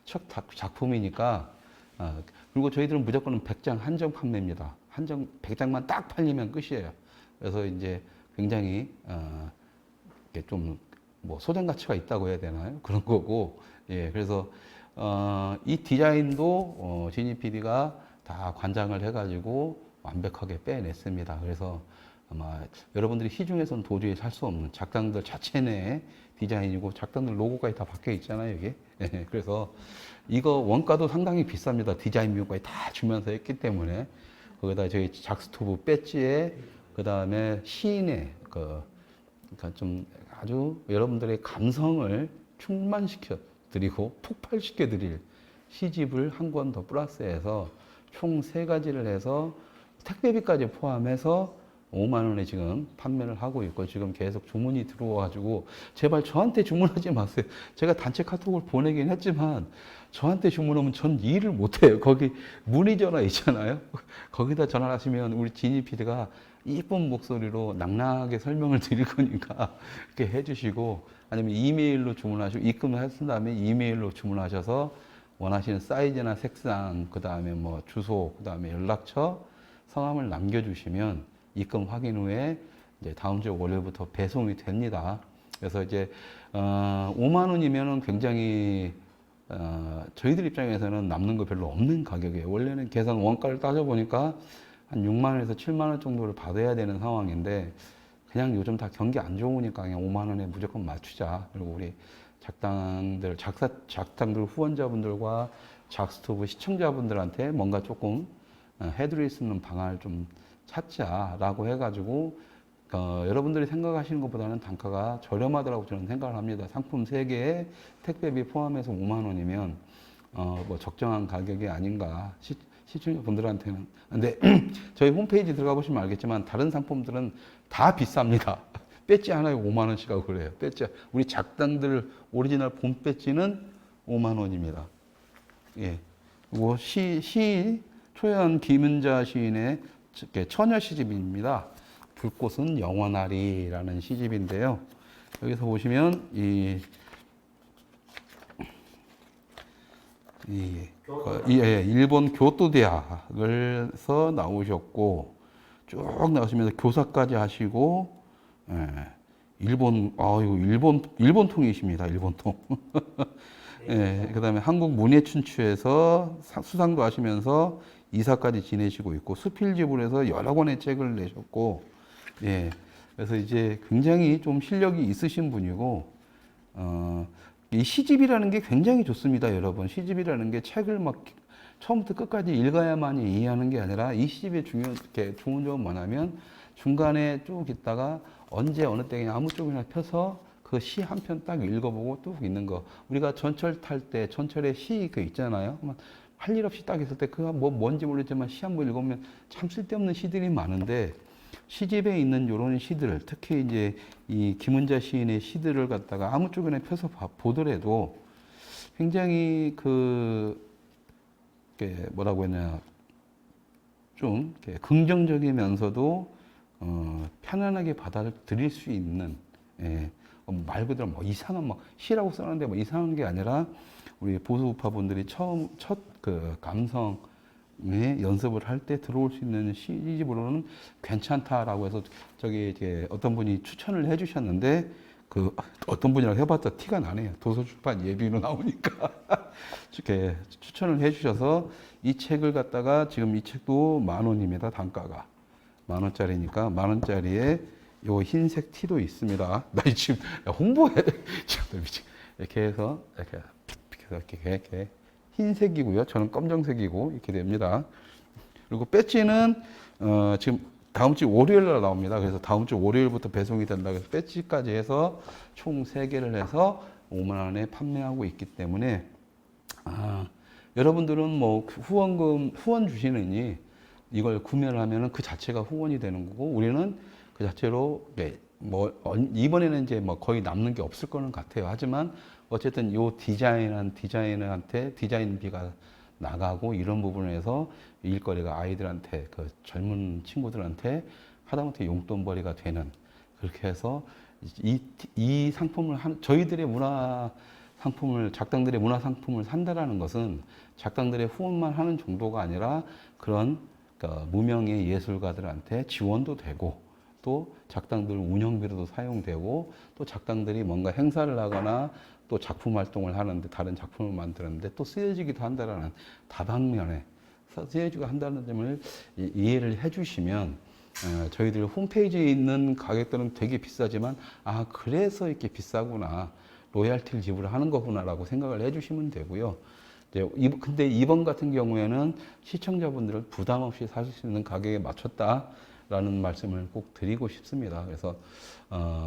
첫 작품이니까 그리고 저희들은 무조건 100장 한정 판매입니다. 100장만 딱 팔리면 끝이에요. 그래서 이제 굉장히 좀 뭐 소장 가치가 있다고 해야 되나요? 그런 거고 예 그래서 이 디자인도 지니 PD가 다 관장을 해가지고 완벽하게 빼냈습니다. 그래서 아마 여러분들이 시중에서는 도저히 살 수 없는 작당들 자체 내 디자인이고 작당들 로고까지 다 박혀 있잖아요 이게. 예, 그래서 이거 원가도 상당히 비쌉니다. 디자인 비용까지 다 주면서 했기 때문에 거기다 저희 작스토브 배지에 그 다음에 시인의 그러니까 좀 아주 여러분들의 감성을 충만시켜 드리고 폭발시켜 드릴 시집을 한 권 더 플러스해서 총 3가지를 해서 택배비까지 포함해서 5만 원에 지금 판매를 하고 있고 지금 계속 주문이 들어와가지고 제발 저한테 주문하지 마세요. 제가 단체 카톡을 보내긴 했지만 저한테 주문하면 전 일을 못해요. 거기 문의 전화 있잖아요. 거기다 전화하시면 우리 지니 PD가 이쁜 목소리로 낭낭하게 설명을 드릴 거니까 이렇게 해주시고 아니면 이메일로 주문하시고 입금을 하신 다음에 이메일로 주문하셔서 원하시는 사이즈나 색상 그 다음에 뭐 주소 그 다음에 연락처 성함을 남겨주시면 입금 확인 후에 이제 다음 주 월요일부터 배송이 됩니다. 그래서 이제 5만 원이면은 굉장히 저희들 입장에서는 남는 거 별로 없는 가격이에요. 원래는 계산 원가를 따져보니까 한 6만 원에서 7만 원 정도를 받아야 되는 상황인데 그냥 요즘 다 경기 안 좋으니까 그냥 5만 원에 무조건 맞추자. 그리고 우리 작당들 후원자분들과 작스토브 시청자분들한테 뭔가 조금 해드릴 수 있는 방안을 좀 찾자라고 해가지고 여러분들이 생각하시는 것보다는 단가가 저렴하더라고 저는 생각을 합니다. 상품 3개에 택배비 포함해서 5만 원이면 뭐 적정한 가격이 아닌가 시청자분들한테는. 근데 저희 홈페이지 들어가 보시면 알겠지만 다른 상품들은 다 비쌉니다. 배지 하나에 5만 원씩 하고 그래요. 배지 우리 작당들 오리지널 본 배지는 5만 원입니다. 예. 그리고 시인 초연 김은자 시인의 처녀 시집입니다. 불꽃은 영원하리라는 시집인데요. 여기서 보시면 일본 교토 대학을서 나오셨고 쭉 나오시면서 교사까지 하시고 일본 통이십니다. 일본 통. 예, 그다음에 한국 문예춘추에서 수상도 하시면서 이사까지 지내시고 있고 수필집으로 여러 권의 책을 내셨고, 예, 그래서 이제 굉장히 좀 실력이 있으신 분이고, 이 시집이라는 게 굉장히 좋습니다, 여러분. 시집이라는 게 책을 막 처음부터 끝까지 읽어야만이 이해하는 게 아니라 이 시집의 좋은 점은 뭐냐면 중간에 쭉 있다가 언제 어느 때 그냥 아무 쪽이나 펴서 그 시 한 편 딱 읽어보고 뚝 있는 거. 우리가 전철 탈 때 전철에 시 그 있잖아요. 할 일 없이 딱 있을 때 그가 뭐 뭔지 모르겠지만 시 한 번 읽으면 참 쓸데없는 시들이 많은데 시집에 있는 요런 시들, 특히 이제 이 김은자 시인의 시들을 갖다가 아무 쪽이나 펴서 보더라도 굉장히 뭐라고 했냐, 좀 긍정적이면서도 편안하게 받아들일 수 있는, 예, 말 그대로 뭐 이상한 막 시라고 써놨는데 뭐 이상한 게 아니라 우리 보수우파 분들이 첫 감성의 연습을 할 때 들어올 수 있는 시집으로는 괜찮다라고 해서 이제 어떤 분이 추천을 해주셨는데 어떤 분이라고 해봤자 티가 나네요. 도서출판 예비로 나오니까 이렇게 추천을 해주셔서 이 책을 갖다가 지금 이 책도 10,000원입니다. 단가가 10,000원짜리니까 10,000원짜리에 요 흰색 티도 있습니다. 나 지금 홍보해. 이렇게 해서 이렇게 흰색이고요. 저는 검정색이고 이렇게 됩니다. 그리고 배지는 지금 다음 주 월요일 날 나옵니다. 그래서 다음 주 월요일부터 배송이 된다. 그래서 배지까지 해서 총 3개를 해서 5만 원에 판매하고 있기 때문에 여러분들은 뭐 후원 주시느니 이걸 구매를 하면은 그 자체가 후원이 되는 거고 우리는 그 자체로 이번에는 이제 뭐 거의 남는 게 없을 거는 같아요. 하지만 어쨌든 요 디자이너한테 디자인비가 나가고 이런 부분에서 일거리가 아이들한테 젊은 친구들한테 하다못해 용돈벌이가 되는, 그렇게 해서 이 상품을 저희들의 작당들의 문화 상품을 산다라는 것은 작당들의 후원만 하는 정도가 아니라 그런 무명의 예술가들한테 지원도 되고 또 작당들 운영비로도 사용되고 또 작당들이 뭔가 행사를 하거나 또 작품 활동을 하는데 다른 작품을 만드는데 또 쓰여지기도 한다라는 다방면에 쓰여지기도 한다는 점을 이해를 해주시면 저희들 홈페이지에 있는 가격들은 되게 비싸지만 그래서 이렇게 비싸구나, 로얄티를 지불하는 거구나라고 생각을 해주시면 되고요. 근데 이번 같은 경우에는 시청자분들을 부담 없이 사실 수 있는 가격에 맞췄다라는 말씀을 꼭 드리고 싶습니다. 그래서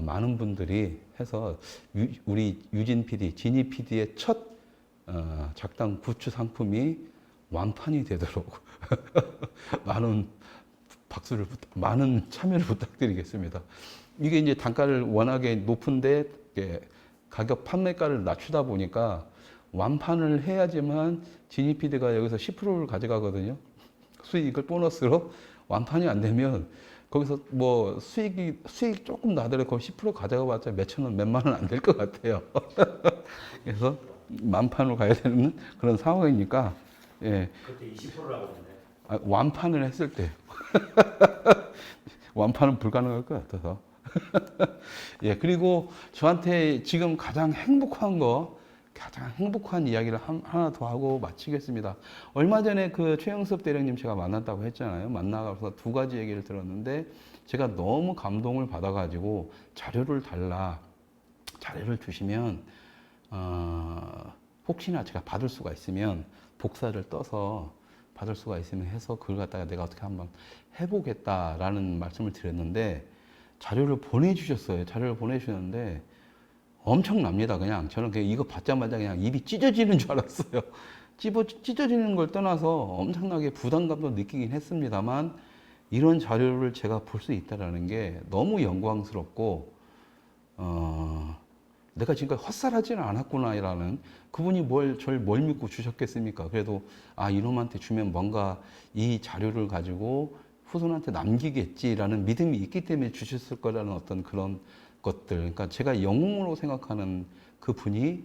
많은 분들이 해서 우리 유진 PD, 진희 PD의 첫 작당 굿즈 상품이 완판이 되도록 많은 참여를 부탁드리겠습니다. 이게 이제 단가를 워낙에 높은데 가격 판매가를 낮추다 보니까 완판을 해야지만 진희 PD가 여기서 10%를 가져가거든요. 수익을 보너스로. 완판이 안 되면 거기서 뭐 수익 조금 나더라도 거의 10% 가져가 봤자 몇천 원, 몇만 원 안 될 것 같아요. 그래서 만판으로 가야 되는 그런 상황이니까, 예. 그때 20%라고 했는데. 완판을 했을 때. 완판은 불가능할 것 같아서. 예, 그리고 저한테 지금 가장 행복한 이야기를 하나 더 하고 마치겠습니다. 얼마 전에 최영섭 대령님 제가 만났다고 했잖아요. 만나서 2가지 얘기를 들었는데 제가 너무 감동을 받아가지고 자료를 주시면 혹시나 제가 받을 수가 있으면 복사를 떠서 받을 수가 있으면 해서 그걸 갖다가 내가 어떻게 한번 해보겠다라는 말씀을 드렸는데 자료를 보내주셨어요. 자료를 보내주셨는데 엄청납니다. 저는 이거 받자마자 그냥 입이 찢어지는 줄 알았어요. 찢어지는 걸 떠나서 엄청나게 부담감도 느끼긴 했습니다만 이런 자료를 제가 볼 수 있다는 게 너무 영광스럽고 내가 지금까지 헛살하지는 않았구나라는, 그분이 절 믿고 주셨겠습니까? 그래도 이놈한테 주면 뭔가 이 자료를 가지고 후손한테 남기겠지라는 믿음이 있기 때문에 주셨을 거라는 어떤 그런 것들, 그러니까 제가 영웅으로 생각하는 그 분이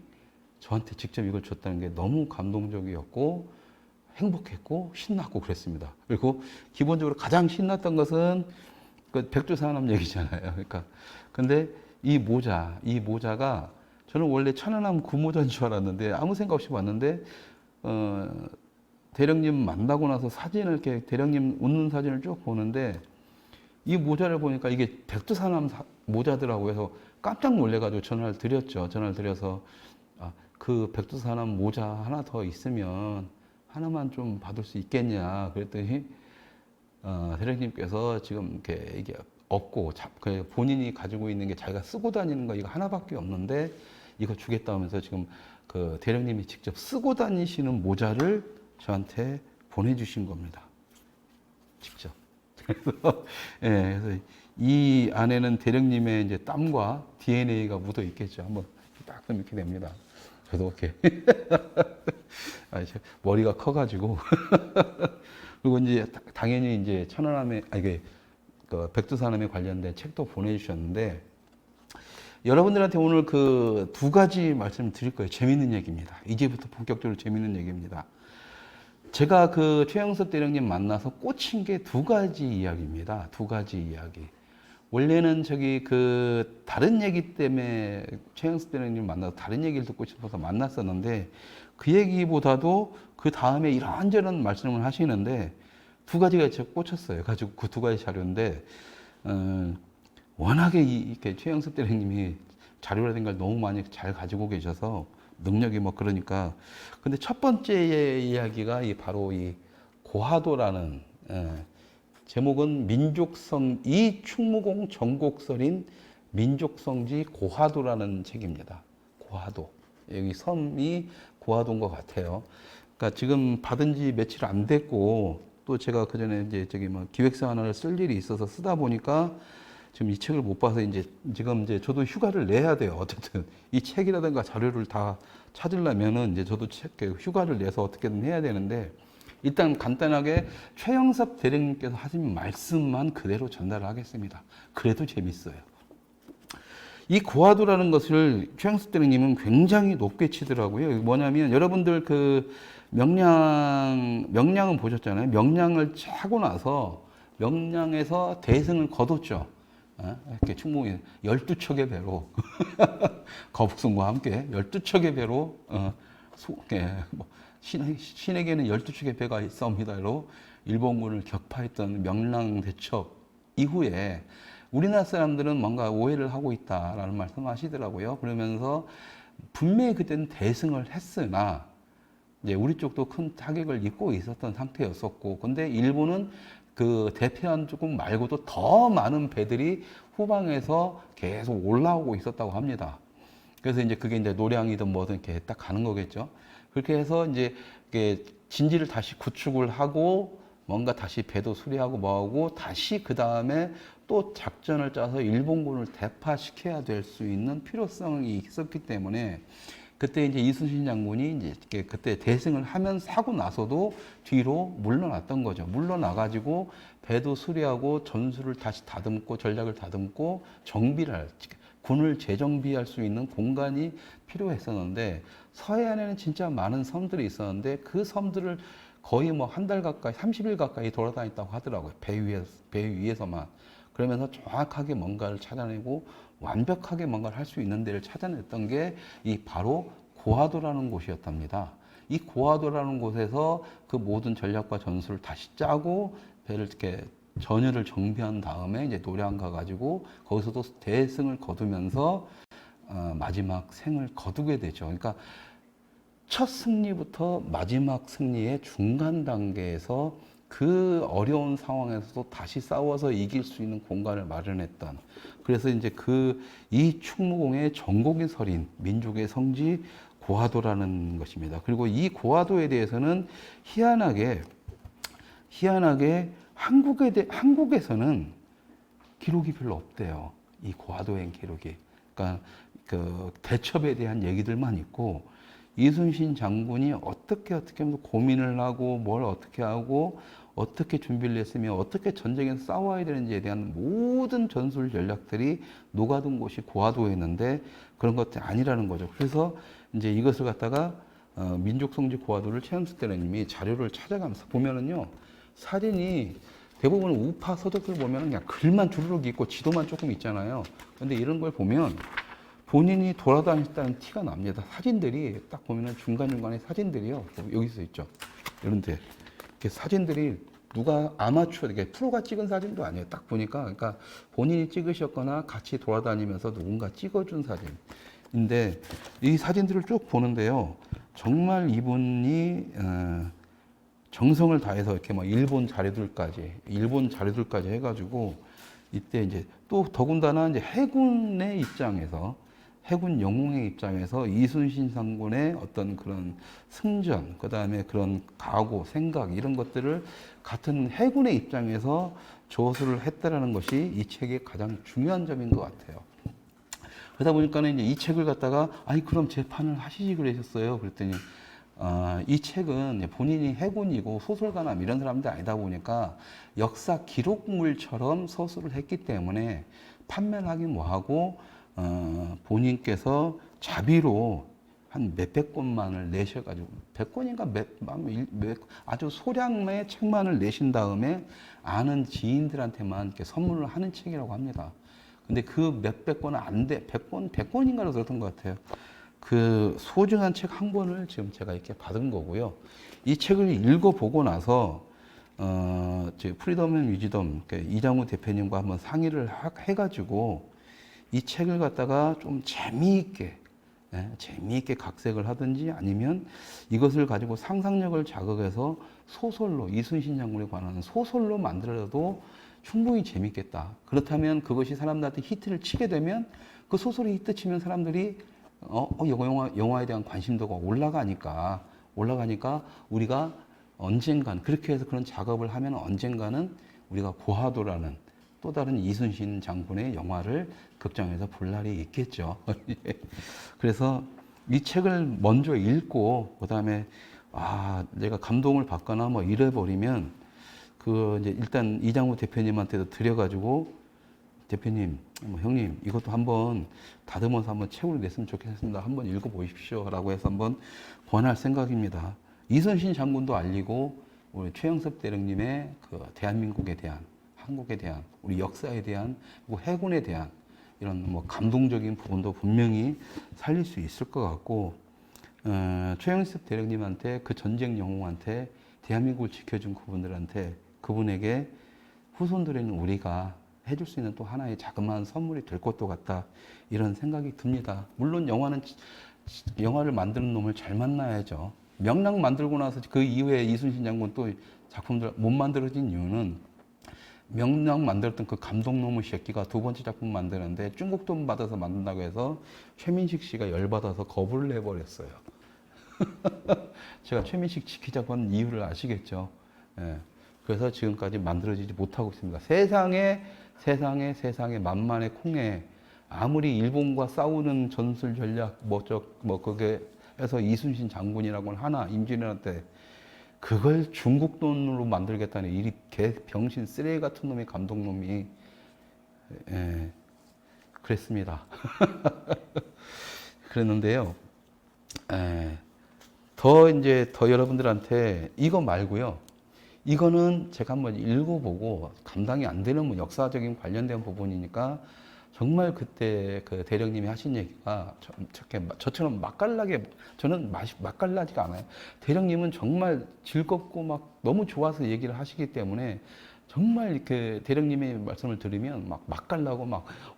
저한테 직접 이걸 줬다는 게 너무 감동적이었고 행복했고 신났고 그랬습니다. 그리고 기본적으로 가장 신났던 것은 백두산업 얘기잖아요. 그러니까 근데 이 모자가 저는 원래 천안함 구모자인 줄 알았는데 아무 생각 없이 봤는데 대령님 만나고 나서 사진을 이렇게 대령님 웃는 사진을 쭉 보는데 이 모자를 보니까 이게 백두산함 모자더라고요. 해서 깜짝 놀래가지고 전화를 드렸죠. 전화를 드려서 그 백두산함 모자 하나 더 있으면 하나만 좀 받을 수 있겠냐 그랬더니 대령님께서 지금 이게 없고 본인이 가지고 있는 게 자기가 쓰고 다니는 거 이거 하나밖에 없는데 이거 주겠다면서 지금 그 대령님이 직접 쓰고 다니시는 모자를 저한테 보내주신 겁니다. 직접. 그래서, 예, 그래서 이 안에는 대령님의 이제 땀과 DNA가 묻어 있겠죠. 한번 딱 이렇게 됩니다. 저도 이렇게 머리가 커가지고 그리고 이제 당연히 이제 천안함에 이게 그 백두산함에 관련된 책도 보내주셨는데 여러분들한테 오늘 그 두 가지 말씀 드릴 거예요. 재밌는 얘기입니다. 이제부터 본격적으로 재밌는 얘기입니다. 제가 그 최영섭 대령님 만나서 꽂힌 게 두 가지 이야기입니다. 두 가지 이야기. 원래는 그 다른 얘기 때문에 최영섭 대령님 만나서 다른 얘기를 듣고 싶어서 만났었는데 그 얘기보다도 그 다음에 이런저런 말씀을 하시는데 두 가지가 제가 꽂혔어요. 가지고 그 두 가지 자료인데 워낙에 이렇게 최영섭 대령님이 자료라든가 너무 많이 잘 가지고 계셔서 능력이 뭐 그러니까 근데 첫 번째 이야기가 바로 이 고하도라는 제목은 민족성 충무공 전곡설인 민족성지 고하도라는 책입니다. 고하도 여기 섬이 고하도인 것 같아요. 그러니까 지금 받은 지 며칠 안 됐고 또 제가 그 전에 이제 기획서 하나를 쓸 일이 있어서 쓰다 보니까 지금 이 책을 못 봐서 지금 이제 저도 휴가를 내야 돼요. 어쨌든 이 책이라든가 자료를 다 찾으려면은 이제 저도 휴가를 내서 어떻게든 해야 되는데 일단 간단하게 최영섭 대령님께서 하신 말씀만 그대로 전달을 하겠습니다. 그래도 재밌어요. 이 고하도라는 것을 최영섭 대령님은 굉장히 높게 치더라고요. 뭐냐면 여러분들 그 명량은 보셨잖아요. 명량을 차고 나서 명량에서 대승을 거뒀죠. 이렇게 충무에 12척의 배로 거북선과 함께 12척의 배로 신에게는 12척의 배가 있사옵니다로 일본군을 격파했던 명랑대첩 이후에 우리나라 사람들은 뭔가 오해를 하고 있다라는 말씀하시더라고요. 그러면서 분명히 그때는 대승을 했으나 이제 우리 쪽도 큰 타격을 입고 있었던 상태였었고, 근데 일본은 그 대피한 조금 말고도 더 많은 배들이 후방에서 계속 올라오고 있었다고 합니다. 그래서 이제 그게 이제 노량이든 뭐든 이렇게 딱 가는 거겠죠. 그렇게 해서 이제 진지를 다시 구축을 하고 뭔가 다시 배도 수리하고 뭐하고 다시 그 다음에 또 작전을 짜서 일본군을 대파시켜야 될 수 있는 필요성이 있었기 때문에 그때 이제 이순신 장군이 이제 그때 대승을 하고 나서도 뒤로 물러났던 거죠. 물러나가지고 배도 수리하고 전술을 다시 다듬고 전략을 다듬고 군을 재정비할 수 있는 공간이 필요했었는데 서해안에는 진짜 많은 섬들이 있었는데 그 섬들을 거의 뭐 한 달 가까이, 30일 가까이 돌아다녔다고 하더라고요. 배 위에서만. 그러면서 정확하게 뭔가를 찾아내고 완벽하게 뭔가를 할 수 있는 데를 찾아냈던 게 바로 고하도라는 곳이었답니다. 이 고하도라는 곳에서 그 모든 전략과 전술을 다시 짜고 배를 이렇게 전열을 정비한 다음에 이제 노량 가가지고 거기서도 대승을 거두면서 마지막 생을 거두게 되죠. 그러니까 첫 승리부터 마지막 승리의 중간 단계에서 그 어려운 상황에서도 다시 싸워서 이길 수 있는 공간을 마련했던, 그래서 이제 이 충무공의 전곡이 서린 민족의 성지 고하도라는 것입니다. 그리고 이 고하도에 대해서는 희한하게 한국에서는 기록이 별로 없대요. 이 고하도행 기록이. 그러니까 그 대첩에 대한 얘기들만 있고 이순신 장군이 어떻게 하면서 고민을 하고 뭘 어떻게 하고 어떻게 준비를 했으며 어떻게 전쟁에서 싸워야 되는지에 대한 모든 전술 전략들이 녹아든 곳이 고하도였는데 그런 것들이 아니라는 거죠. 그래서 이제 이것을 갖다가 민족성지 고하도를 최영섭 대령님이 자료를 찾아가면서 보면은요, 사진이 대부분 우파 서적들 보면 그냥 글만 주르륵 있고 지도만 조금 있잖아요. 근데 이런 걸 보면 본인이 돌아다녔다는 티가 납니다. 사진들이 딱 보면은 중간중간에 사진들이요. 여기서 있죠. 이런데 이렇게 사진들이 누가 아마추어, 이게 프로가 찍은 사진도 아니에요. 딱 보니까 그러니까 본인이 찍으셨거나 같이 돌아다니면서 누군가 찍어준 사진인데 이 사진들을 쭉 보는데요. 정말 이분이 정성을 다해서 이렇게 막 일본 자료들까지 해가지고 이때 이제 또 더군다나 이제 해군의 입장에서 해군 영웅의 입장에서 이순신 장군의 어떤 그런 승전, 그 다음에 그런 각오, 생각 이런 것들을 같은 해군의 입장에서 조수를 했다라는 것이 이 책의 가장 중요한 점인 것 같아요. 그러다 보니까는 이제 이 책을 갖다가 아니 그럼 재판을 하시지 그러셨어요. 그랬더니 이 책은 본인이 해군이고 소설가나 이런 사람들 아니다 보니까 역사 기록물처럼 서술을 했기 때문에 판매를 하긴 뭐하고 본인께서 자비로 한 몇백 권만을 내셔가지고 100권인가 아주 소량의 책만을 내신 다음에 아는 지인들한테만 이렇게 선물을 하는 책이라고 합니다. 근데 그 몇백 권은 안 돼, 100권인가로 들었던 것 같아요. 그 소중한 책 한 권을 지금 제가 이렇게 받은 거고요. 이 책을 읽어보고 나서 프리덤 앤 위즈덤 이장우 대표님과 한번 상의를 해가지고 이 책을 갖다가 좀 재미있게 각색을 하든지 아니면 이것을 가지고 상상력을 자극해서 소설로 이순신 장군에 관한 소설로 만들어도 충분히 재밌겠다. 그렇다면 그것이 사람들한테 히트를 치게 되면 그 소설이 히트치면 사람들이 영화에 대한 관심도가 올라가니까 우리가 언젠간 그렇게 해서 그런 작업을 하면 언젠가는 우리가 고하도라는 또 다른 이순신 장군의 영화를 극장에서 볼 날이 있겠죠. 그래서 이 책을 먼저 읽고 그다음에 내가 감동을 받거나 뭐 이래버리면 이제 일단 이장우 대표님한테도 드려가지고 대표님, 형님 이것도 한번 다듬어서 한번 책으로 냈으면 좋겠습니다. 한번 읽어보십시오라고 해서 한번 권할 생각입니다. 이순신 장군도 알리고 우리 최영섭 대령님의 그 대한민국에 대한 한국에 대한 우리 역사에 대한 그리고 해군에 대한 이런 뭐 감동적인 부분도 분명히 살릴 수 있을 것 같고 최영섭 대령님한테 그 전쟁 영웅한테 대한민국을 지켜준 그분에게 후손들에는 우리가 해줄 수 있는 또 하나의 자그마한 선물이 될 것도 같다 이런 생각이 듭니다. 물론 영화를 만드는 놈을 잘 만나야죠. 명랑 만들고 나서 그 이후에 이순신 장군 또 작품들 못 만들어진 이유는 명랑 만들었던 그 감독놈의 새끼가 두 번째 작품 만드는데 중국 돈 받아서 만든다고 해서 최민식 씨가 열받아서 거부를 해버렸어요. 제가 최민식 지키자고 한 이유를 아시겠죠. 예. 그래서 지금까지 만들어지지 못하고 있습니다. 세상에 만만의 콩에 아무리 일본과 싸우는 전술 전략 그게 해서 이순신 장군이라고 하나 임진왜란 그걸 중국 돈으로 만들겠다는 이 병신 쓰레기 같은 놈의 감독놈이 그랬습니다. 그랬는데요. 더 여러분들한테 이거 말고요. 이거는 제가 한번 읽어보고 감당이 안 되는 역사적인 관련된 부분이니까 정말 그때 그 대령님이 하신 얘기가 저처럼 저는 맛깔나지가 않아요. 대령님은 정말 즐겁고 막 너무 좋아서 얘기를 하시기 때문에 정말 이렇게 대령님의 말씀을 들으면 막 맛깔나고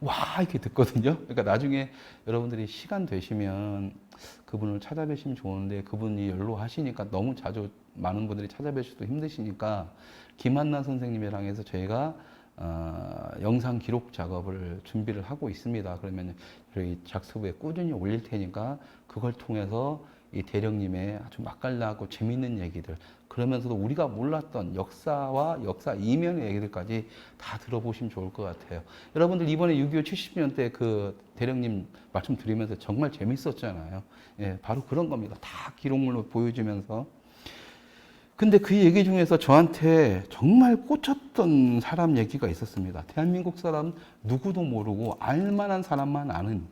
와 이렇게 듣거든요. 그러니까 나중에 여러분들이 시간 되시면 그분을 찾아뵈시면 좋은데 그분이 연로하시니까 너무 자주 많은 분들이 찾아뵈시기도 힘드시니까 김한나 선생님이랑 해서 저희가 영상 기록 작업을 준비를 하고 있습니다. 그러면 저희 작서부에 꾸준히 올릴 테니까 그걸 통해서 이 대령님의 아주 맛깔나고 재밌는 얘기들 그러면서도 우리가 몰랐던 역사와 역사 이면의 얘기들까지 다 들어보시면 좋을 것 같아요. 여러분들 이번에 6.25 70주년 때 그 대령님 말씀 드리면서 정말 재밌었잖아요. 예, 바로 그런 겁니다. 다 기록물로 보여주면서. 근데 그 얘기 중에서 저한테 정말 꽂혔던 사람 얘기가 있었습니다. 대한민국 사람 누구도 모르고 알만한 사람만 아는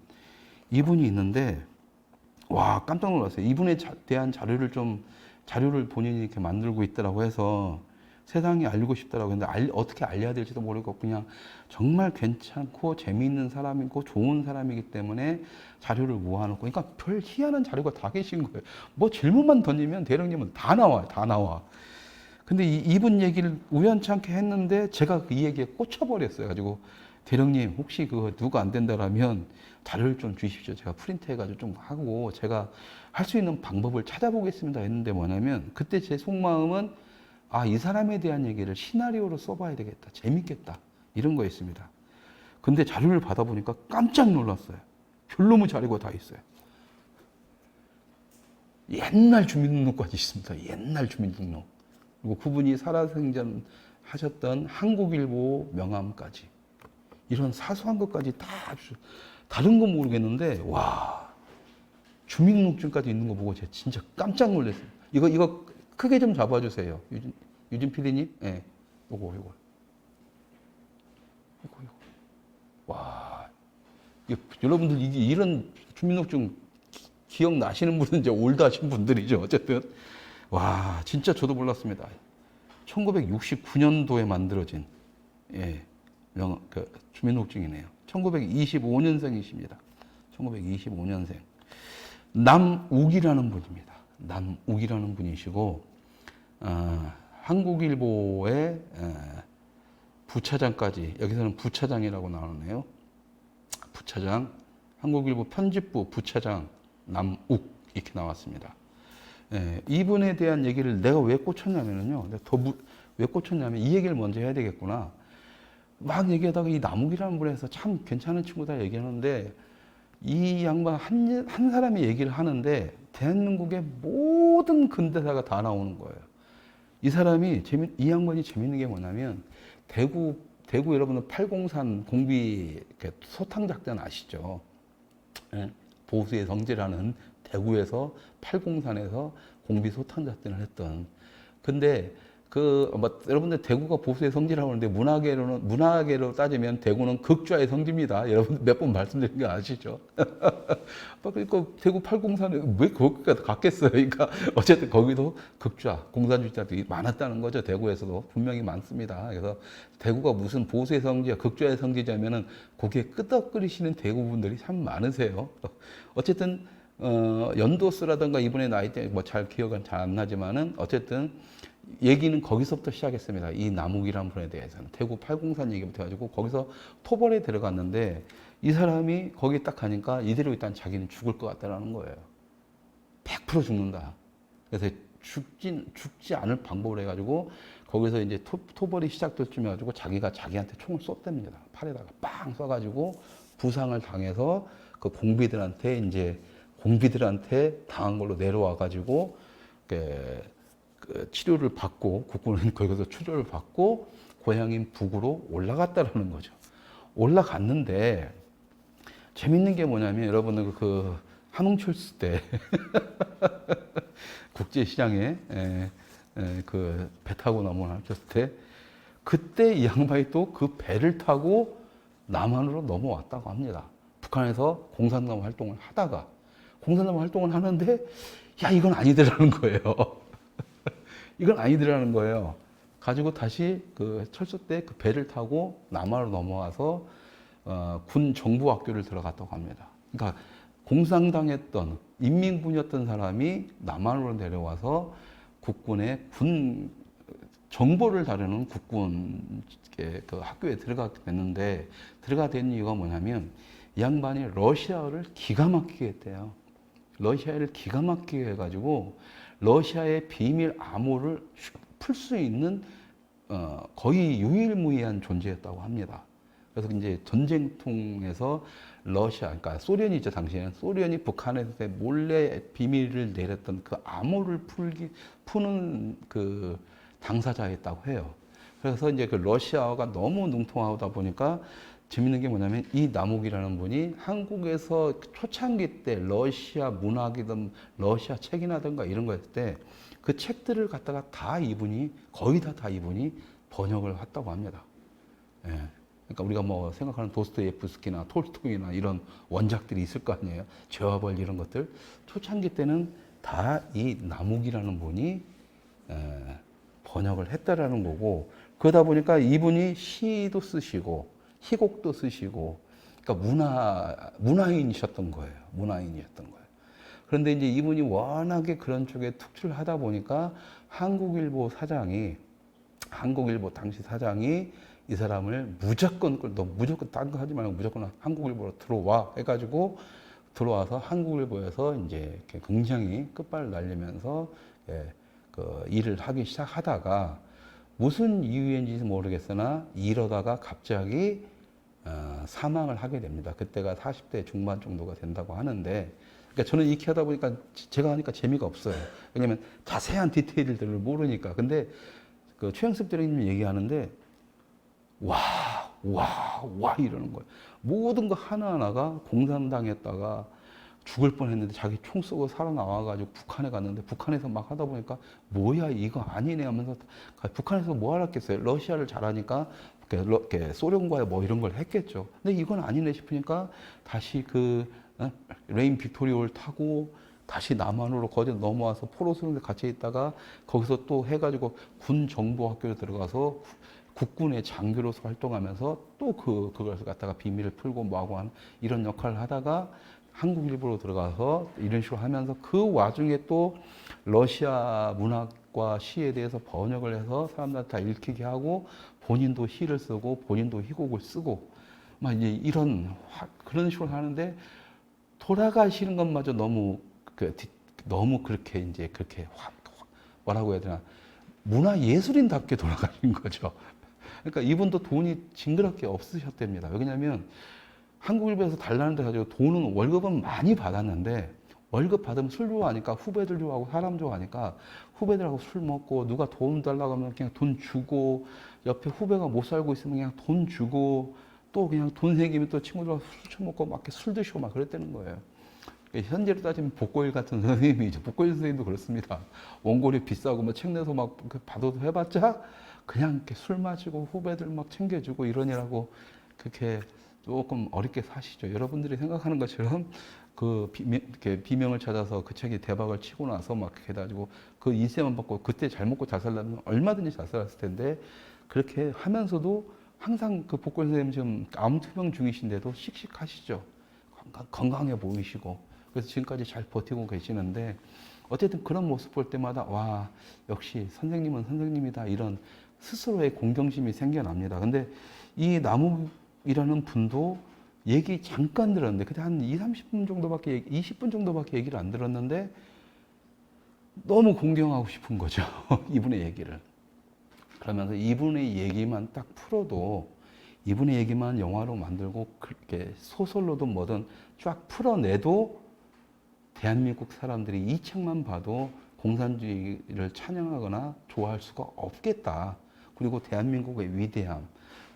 이분이 있는데 와 깜짝 놀랐어요. 이분에 대한 자료를 본인이 이렇게 만들고 있더라고 해서 세상에 알리고 싶다라고 했는데 어떻게 알려야 될지도 모르고 그냥 정말 괜찮고 재미있는 사람이고 좋은 사람이기 때문에 자료를 모아놓고 그러니까 별 희한한 자료가 다 계신 거예요. 뭐 질문만 던지면 대령님은 다 나와요. 다 나와. 근데 이분 얘기를 우연찮게 했는데 제가 이 얘기에 꽂혀버렸어요. 가지고 대령님 혹시 그거 누가 안 된다라면 자료를 좀 주십시오. 제가 프린트해가지고 좀 하고 제가 할 수 있는 방법을 찾아보겠습니다 했는데 뭐냐면 그때 제 속마음은 아, 이 사람에 대한 얘기를 시나리오로 써봐야 되겠다. 재밌겠다. 이런 거였습니다. 근데 자료를 받아보니까 깜짝 놀랐어요. 별로무 자료가 다 있어요. 옛날 주민등록까지 있습니다. 옛날 주민등록. 그리고 그분이 살아생전 하셨던 한국일보 명함까지. 이런 사소한 것까지 다 다른 건 모르겠는데 와 주민등록증까지 있는 거 보고 제가 진짜 깜짝 놀랐어요. 이거 크게 좀 잡아주세요. 유진 PD님. 예. 네. 요거. 와. 여러분들 이런 주민등록증 기억나시는 분은 이제 올드하신 분들이죠. 어쨌든. 와, 진짜 저도 몰랐습니다. 1969년도에 만들어진, 예, 주민등록증이네요. 1925년생이십니다. 1925년생. 남욱이라는 분입니다. 남욱이라는 분이시고, 한국일보의 부차장까지, 여기서는 부차장이라고 나오네요. 부차장, 한국일보 편집부 부차장 남욱 이렇게 나왔습니다. 예, 이분에 대한 얘기를 내가 왜 꽂혔냐면요. 왜 꽂혔냐면 이 얘기를 먼저 해야 되겠구나. 막 얘기하다가 이 남욱이라는 분에서 참 괜찮은 친구다 얘기하는데 이 양반 한 사람이 얘기를 하는데 대한민국의 모든 근대사가 다 나오는 거예요. 이 양반이 재밌는 게 뭐냐면 대구 여러분들 팔공산 공비 소탕작전 아시죠? 예? 보수의 성지라는 대구에서 팔공산에서 공비 소탕작전을 했던. 근데 여러분들 대구가 보수의 성지라고 하는데 문화계로 따지면 대구는 극좌의 성지입니다. 여러분 몇 번 말씀드린 거 아시죠? 그러니까 대구 팔공산에 왜 거기가 갔겠어요? 그러니까 어쨌든 거기도 극좌, 공산주의자들이 많았다는 거죠. 대구에서도 분명히 많습니다. 그래서 대구가 무슨 보수의 성지야, 극좌의 성지자면은 거기에 끄덕거리시는 대구 분들이 참 많으세요. 어쨌든 연도수라든가 이분의 나이대 뭐 잘 기억은 잘 안 나지만은 어쨌든 얘기는 거기서부터 시작했습니다. 이 남욱이라는 분에 대해서는 대구 팔공산 얘기부터 해가지고 거기서 토벌에 들어갔는데 이 사람이 거기 딱 가니까 이대로 일단 자기는 죽을 것 같다라는 거예요. 100% 죽는다. 그래서 죽지 않을 방법을 해가지고 거기서 이제 토벌이 시작될 쯤 해가지고 자기가 자기한테 총을 쏟답니다. 팔에다가 빵 쏴가지고 부상을 당해서 그 공비들한테 당한 걸로 내려와가지고 그 치료를 받고 국군은 거기서 치료를 받고 고향인 북으로 올라갔다라는 거죠. 올라갔는데 재밌는 게 뭐냐면 여러분들 그 한웅철수 때 국제시장에 그 배 타고 넘어갔을 때 그때 이 양반이 또 그 배를 타고 남한으로 넘어왔다고 합니다. 북한에서 공산당 활동을 하는데 야 이건 아니더라는 거예요. 이건 아니더라는 거예요. 가지고 다시 그 철수 때 그 배를 타고 남한으로 넘어와서 군 정보학교를 들어갔다고 합니다. 그러니까 공산당했던 인민군이었던 사람이 남한으로 내려와서 국군의 군 정보를 다루는 국군 그 학교에 들어가게 됐는데 들어가게 된 이유가 뭐냐면 이 양반이 러시아어를 기가 막히게 했대요. 러시아를 기가 막히게 해가지고 러시아의 비밀 암호를 풀 수 있는 거의 유일무이한 존재였다고 합니다. 그래서 이제 전쟁통에서 그러니까 소련이 있죠, 당시에는. 소련이 북한한테 몰래 비밀을 내렸던 그 암호를 푸는 그 당사자였다고 해요. 그래서 이제 그 러시아어가 너무 능통하다 보니까 재밌는 게 뭐냐면 이 남욱이라는 분이 한국에서 초창기 때 러시아 문학이든 러시아 책이라든가 이런 거 했을 때 그 책들을 갖다가 거의 다 이분이 번역을 했다고 합니다. 예. 그러니까 우리가 뭐 생각하는 도스토예프스키나 톨스토이나 이런 원작들이 있을 거 아니에요. 죄와 벌 이런 것들. 초창기 때는 다 이 남욱이라는 분이 번역을 했다라는 거고, 그러다 보니까 이분이 시도 쓰시고 희곡도 쓰시고, 그러니까 문화인이셨던 거예요. 문화인이었던 거예요. 그런데 이제 이분이 워낙에 그런 쪽에 특출을 하다 보니까 한국일보 당시 사장이 이 사람을 무조건 너 무조건 딴 거 하지 말고 무조건 한국일보로 들어와 해가지고 들어와서 한국일보에서 이제 이렇게 굉장히 끝발을 날리면서 그 일을 하기 시작하다가 무슨 이유인지 모르겠으나 이러다가 갑자기 사망을 하게 됩니다. 그때가 40대 중반 정도가 된다고 하는데, 그러니까 저는 이렇게 하다 보니까 제가 하니까 재미가 없어요. 왜냐면 자세한 디테일들을 모르니까. 근데 그 최영섭 대리님 얘기하는데 와 이러는 거예요. 모든 거 하나하나가 공산당했다가 죽을 뻔했는데 자기 총 쏘고 살아나와가지고 북한에 갔는데 북한에서 막 하다 보니까 뭐야 이거 아니네 하면서 북한에서 뭐 하랬겠어요. 러시아를 잘하니까 이렇게 소련과의 뭐 이런 걸 했겠죠. 근데 이건 아니네 싶으니까 다시 레인 빅토리올 타고 다시 남한으로 거기 넘어와서 포로수련대 같이 있다가 거기서 또 해가지고 군 정보학교에 들어가서 국군의 장교로서 활동하면서 또 그걸 갖다가 비밀을 풀고 뭐하고 하는 이런 역할을 하다가 한국일보로 들어가서 이런 식으로 하면서 그 와중에 또 러시아 문학과 시에 대해서 번역을 해서 사람들한테 다 읽히게 하고 본인도 시를 쓰고 본인도 희곡을 쓰고 막 이제 그런 식으로 하는데 돌아가시는 것마저 너무 그렇게 이제 그렇게 뭐라고 해야 되나 문화예술인답게 돌아가신 거죠. 그러니까 이분도 돈이 징그럽게 없으셨답니다. 왜냐하면 한국일보에서 달라는 데 가지고 돈은 월급은 많이 받았는데 월급 받으면 술 좋아하니까 후배들 좋아하고 사람 좋아하니까 후배들하고 술 먹고 누가 돈 달라고 하면 그냥 돈 주고 옆에 후배가 못 살고 있으면 그냥 돈 주고 또 그냥 돈 생기면 또 친구들하고 술 처먹고 막 술 드시고 막 그랬다는 거예요. 현재로 따지면 복고일 같은 선생님이죠. 복고일 선생님도 그렇습니다. 원고료 비싸고 뭐 책 내서 막 받아도 해봤자 그냥 이렇게 술 마시고 후배들 막 챙겨주고 이러느라고 그렇게 조금 어렵게 사시죠. 여러분들이 생각하는 것처럼 이렇게 비명을 찾아서 그 책이 대박을 치고 나서 막 이렇게 해가지고 그 인세만 받고 그때 잘 먹고 잘 살려면 얼마든지 잘 살았을 텐데 그렇게 하면서도 항상 그 복고 선생님 지금 암투병 중이신데도 씩씩하시죠. 건강해 보이시고 그래서 지금까지 잘 버티고 계시는데 어쨌든 그런 모습 볼 때마다 와 역시 선생님은 선생님이다 이런 스스로의 공경심이 생겨납니다. 근데 이 남욱이라는 분도 얘기 잠깐 들었는데 그때 한 20-30분 정도밖에 20분 정도밖에 얘기를 안 들었는데 너무 공경하고 싶은 거죠. 이분의 얘기를. 그러면서 이분의 얘기만 딱 풀어도 이분의 얘기만 영화로 만들고 그렇게 소설로든 뭐든 쫙 풀어내도 대한민국 사람들이 이 책만 봐도 공산주의를 찬양하거나 좋아할 수가 없겠다. 그리고 대한민국의 위대함,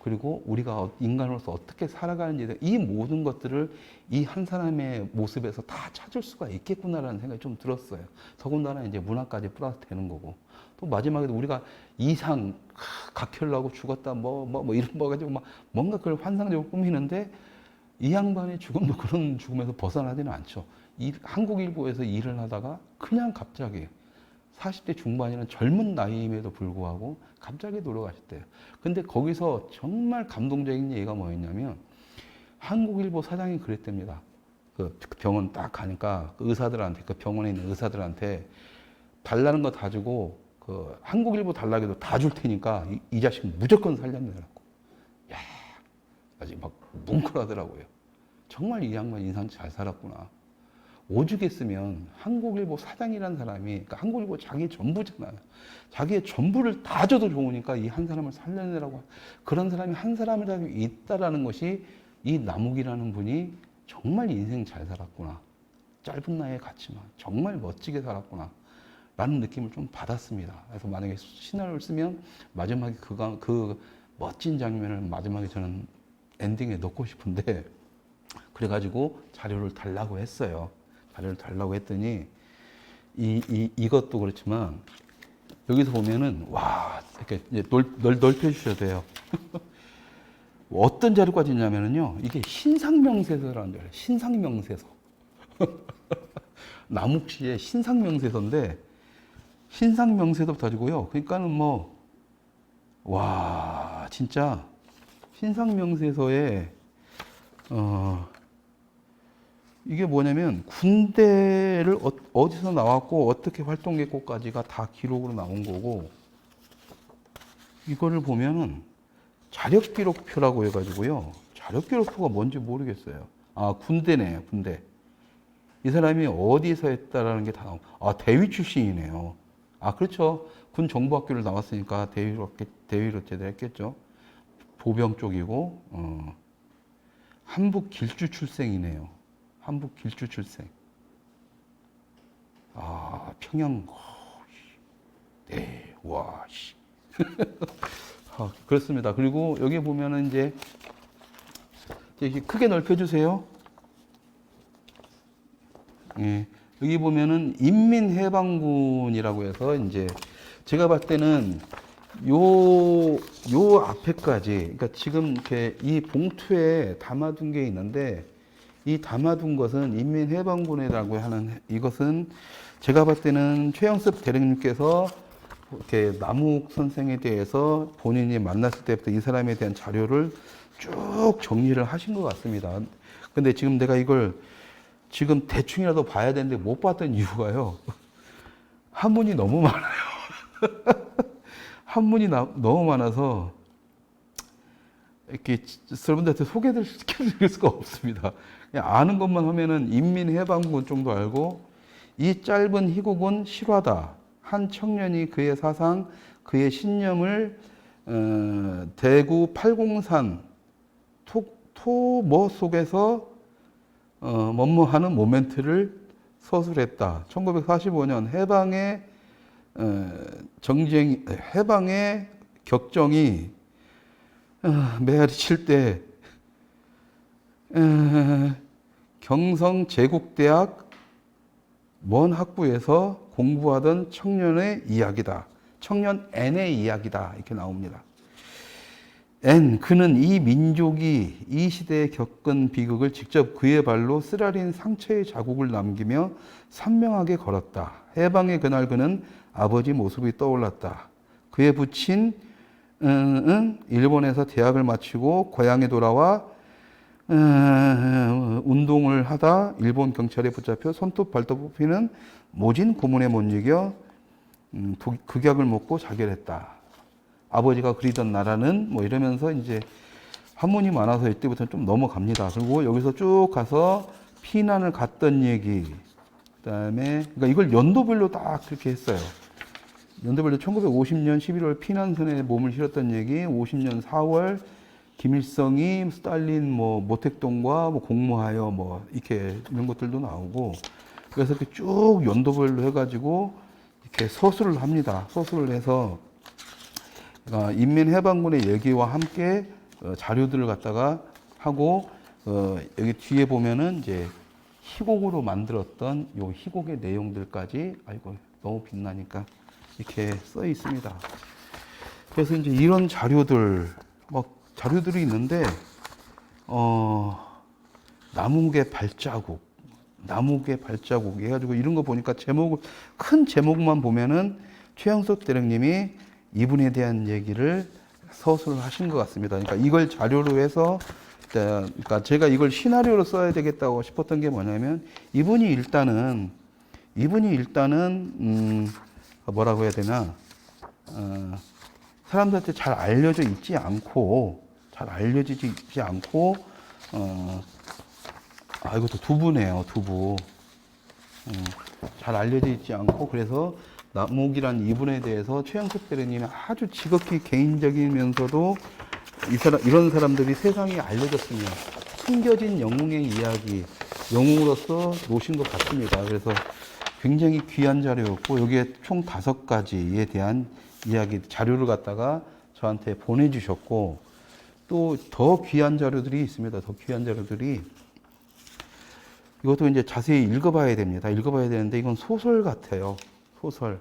그리고 우리가 인간으로서 어떻게 살아가는지 이 모든 것들을 이 한 사람의 모습에서 다 찾을 수가 있겠구나라는 생각이 좀 들었어요. 더군다나 이제 문화까지 플러스 되는 거고. 또 마지막에도 우리가 이상, 각혈나고 죽었다, 이런 거 가지고 막 뭔가 그걸 환상적으로 꾸미는데 이 양반의 죽음도 그런 죽음에서 벗어나지는 않죠. 한국일보에서 일을 하다가 그냥 갑자기 40대 중반이라는 젊은 나이임에도 불구하고 갑자기 돌아가셨대요. 근데 거기서 정말 감동적인 얘기가 뭐였냐면 한국일보 사장이 그랬답니다. 그 병원 딱 가니까 그 의사들한테 그 병원에 있는 의사들한테 달라는 거 다 주고 그 한국일보 달라기도 다 줄 테니까 이 자식 무조건 살려내라고. 야, 아직 막 뭉클하더라고요. 정말 이 양반 인상 잘 살았구나. 오죽했으면 한국일보 사장이라는 사람이, 그러니까 한국일보 자기 전부잖아요. 자기의 전부를 다 줘도 좋으니까 이 한 사람을 살려내라고. 그런 사람이 한 사람이라도 있다라는 것이 이 남욱이라는 분이 정말 인생 잘 살았구나. 짧은 나이에 갔지만 정말 멋지게 살았구나. 라는 느낌을 좀 받았습니다. 그래서 만약에 시나리오를 쓰면 마지막에 그 멋진 장면을 마지막에 저는 엔딩에 넣고 싶은데 그래가지고 자료를 달라고 했어요. 자료를 달라고 했더니 이것도 그렇지만 여기서 보면은 와 이렇게 이제 넓혀주셔야 돼요. 어떤 자료까지 있냐면은요 이게 신상명세서라는 자료예요. 신상명세서. 남욱시의 신상명세서인데 신상 명세도 가지고요. 그러니까는 뭐, 와, 진짜 신상 명세서에, 이게 뭐냐면 군대를 어디서 나왔고 어떻게 활동했고까지가 다 기록으로 나온 거고, 이거를 보면은 자력기록표라고 해가지고요. 자력기록표가 뭔지 모르겠어요. 아, 군대네요, 군대. 이 사람이 어디서 했다라는 게 다 나오고, 아, 대위 출신이네요. 아, 그렇죠. 군 정보학교를 나왔으니까 대위로 제대했겠죠. 보병 쪽이고, 한북 길주 출생이네요. 한북 길주 출생. 아, 평양, 네, 와, 씨. 아, 그렇습니다. 그리고 여기 보면은 이제 크게 넓혀주세요. 예, 여기 보면은 인민해방군이라고 해서 이제 제가 봤을 때는 요 앞에까지, 그러니까 지금 이렇게 이 봉투에 담아둔 게 있는데, 이 담아둔 것은 인민해방군이라고 하는, 이것은 제가 봤을 때는 최영섭 대령님께서 이렇게 남욱 선생에 대해서 본인이 만났을 때부터 이 사람에 대한 자료를 쭉 정리를 하신 것 같습니다. 근데 지금 내가 이걸 지금 대충이라도 봐야 되는데 못 봤던 이유가요. 한문이 너무 많아요. 한문이 너무 많아서 이렇게 여러분들한테 소개를 시켜드릴 수가 없습니다. 그냥 아는 것만 하면은 인민해방군 정도 알고, 이 짧은 희곡은 실화다. 한 청년이 그의 사상, 그의 신념을 대구 팔공산 토뭐 속에서 뭐뭐하는 모멘트를 서술했다. 1945년 해방의 해방의 격정이 메아리 칠 때 경성 제국대학 먼 학부에서 공부하던 청년의 이야기다. 청년 N의 이야기다. 이렇게 나옵니다. N, 그는 이 민족이 이 시대에 겪은 비극을 직접 그의 발로 쓰라린 상처의 자국을 남기며 선명하게 걸었다. 해방의 그날 그는 아버지 모습이 떠올랐다. 그의 부친 일본에서 대학을 마치고 고향에 돌아와 운동을 하다 일본 경찰에 붙잡혀 손톱 발톱 뽑히는 모진 고문에 못 이겨 극약을 먹고 자결했다. 아버지가 그리던 나라는 뭐 이러면서 이제 한문이 많아서 이때부터는 좀 넘어갑니다. 그리고 여기서 쭉 가서 피난을 갔던 얘기, 그다음에 그러니까 이걸 연도별로 딱 그렇게 했어요. 연도별로 1950년 11월 피난선에 몸을 실었던 얘기, 50년 4월 김일성이 스탈린 뭐 모택동과 뭐 공모하여 뭐 이렇게 이런 것들도 나오고, 그래서 이렇게 쭉 연도별로 해가지고 이렇게 서술을 합니다. 서술을 해서 인민해방군의 얘기와 함께 자료들을 갖다가 하고, 여기 뒤에 보면은 이제 희곡으로 만들었던 요 희곡의 내용들까지, 아이고 너무 빛나니까 이렇게 써 있습니다. 그래서 이제 이런 자료들 자료들이 있는데, 남욱의 발자국 해가지고 이런 거 보니까 큰 제목만 보면은 최영석 대령님이 이분에 대한 얘기를 서술을 하신 것 같습니다. 그러니까 이걸 자료로 해서, 그러니까 제가 이걸 시나리오로 써야 되겠다고 싶었던 게 뭐냐면, 이분이 일단은 뭐라고 해야 되나, 사람들한테 잘 알려지지 않고, 이것도 두부네요, 두부. 잘 알려지지 않고, 그래서 남욱이란 이분에 대해서 최영석 대령님이 아주 지극히 개인적이면서도 이런 사람들이 세상에 알려졌으면 숨겨진 영웅의 이야기, 영웅으로서 놓으신 것 같습니다. 그래서 굉장히 귀한 자료였고, 여기에 총 5가지에 대한 이야기, 자료를 갖다가 저한테 보내주셨고, 또 더 귀한 자료들이 있습니다. 더 귀한 자료들이. 이것도 이제 자세히 읽어봐야 됩니다. 읽어봐야 되는데, 이건 소설 같아요. 소설.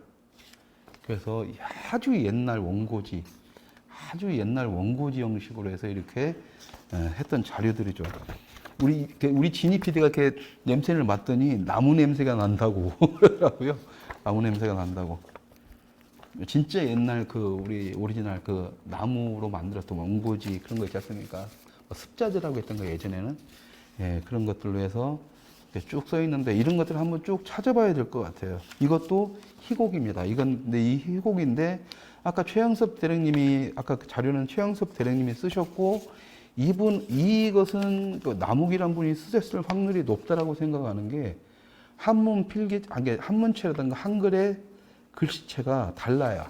그래서 아주 옛날 원고지 형식으로 해서 이렇게 했던 자료들이죠. 우리 진희 PD가 이렇게 냄새를 맡더니 나무 냄새가 난다고 그러더라고요. 나무 냄새가 난다고. 진짜 옛날 그 우리 오리지널 그 나무로 만들었던 원고지 그런 거 있지 않습니까? 뭐 습자지라고 했던 거 예전에는. 예, 그런 것들로 해서 쭉 써 있는데 이런 것들을 한번 쭉 찾아봐야 될 것 같아요. 이것도 희곡입니다. 이건 근데 이 희곡인데 아까 최영섭 대령님이 아까 그 자료는 최영섭 대령님이 쓰셨고 이것은 그 남욱이란 분이 쓰셨을 확률이 높다라고 생각하는 게 한문 필기 아니 한문체라든가 한글의 글씨체가 달라요.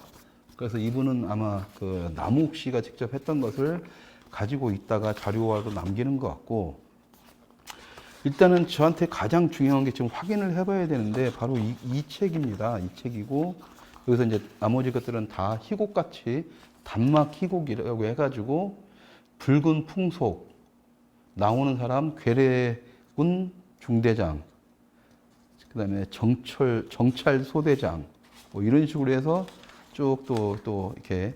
그래서 이분은 아마 그 남욱 씨가 직접 했던 것을 가지고 있다가 자료화도 남기는 것 같고 일단은 저한테 가장 중요한 게 지금 확인을 해봐야 되는데 바로 이 책입니다. 이 책이고 여기서 이제 나머지 것들은 다 희곡같이 단막 희곡이라고 해가지고 붉은 풍속 나오는 사람 괴뢰군 중대장 그다음에 정찰 소대장 뭐 이런 식으로 해서 쭉 또 이렇게